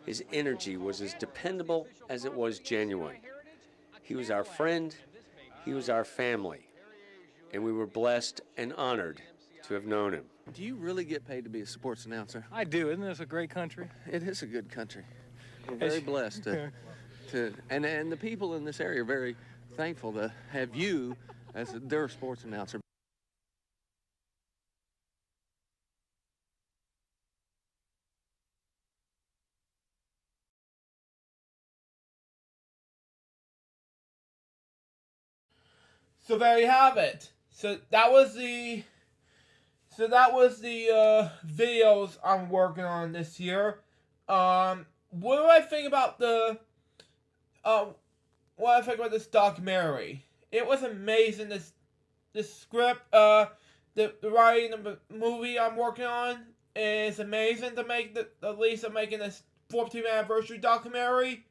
His energy was as dependable as it was genuine. He was our friend, he was our family, and we were blessed and honored to have known him. Do you really get paid to be a sports announcer? I do. Isn't this a great country? It is a good country. We're very blessed and the people in this area are very thankful to have you as their sports announcer. So there you have it. So that was the videos I'm working on this year. What do I think about this documentary? It was amazing. This script, the writing of the movie I'm working on is amazing to make at least I'm making this 14th anniversary documentary.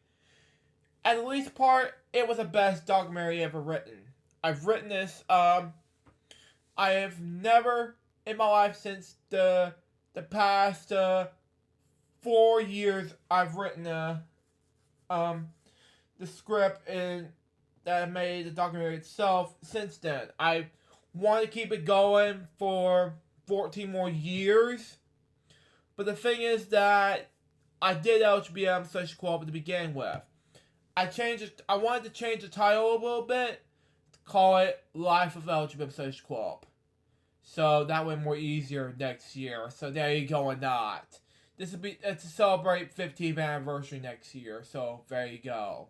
And the least part, it was the best documentary ever written. I've written this, I have never in my life since the past 4 years I've written the script and that I made the documentary itself. Since then, I want to keep it going for 14 more years. But the thing is that I did LJPCBM/Kwelp to begin with. I wanted to change the title a little bit. Call it Life of LJPCBM/Kwelp. So that way more easier next year. So there you go or not. It's to celebrate 15th anniversary next year. So there you go.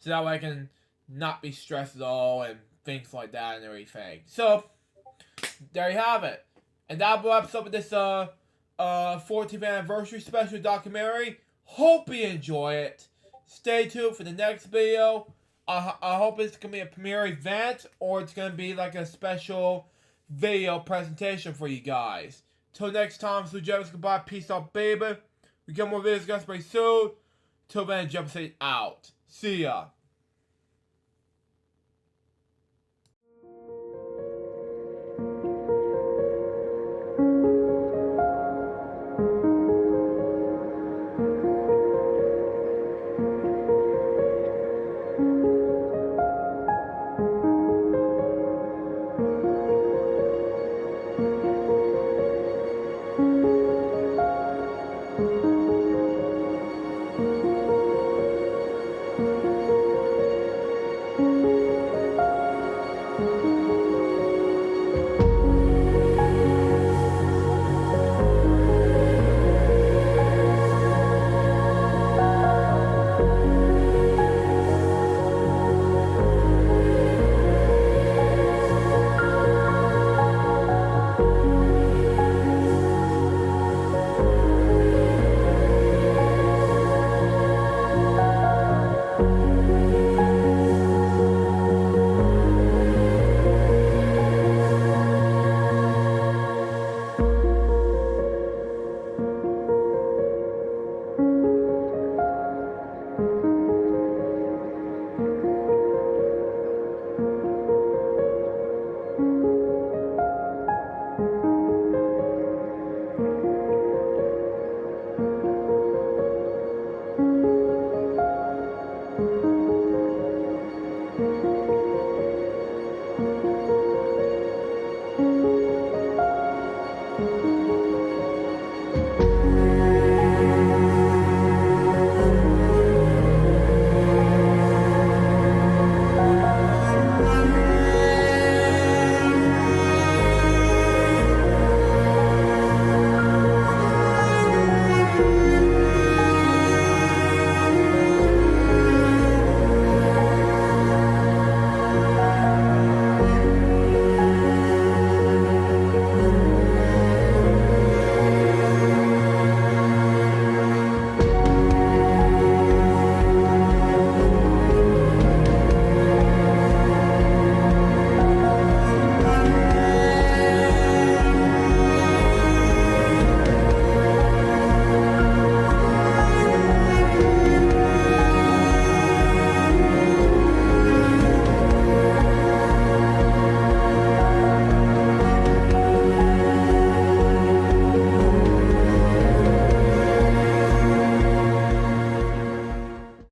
So that way I can not be stressed at all and things like that and everything. So there you have it. And that wraps up with this 14th anniversary special documentary. Hope you enjoy it. Stay tuned for the next video. I hope it's going to be a premiere event or it's going to be like a special video presentation for you guys. Till next time, so James, goodbye, peace out, baby. We get more videos, guys, very soon. Till then, jump out. See ya.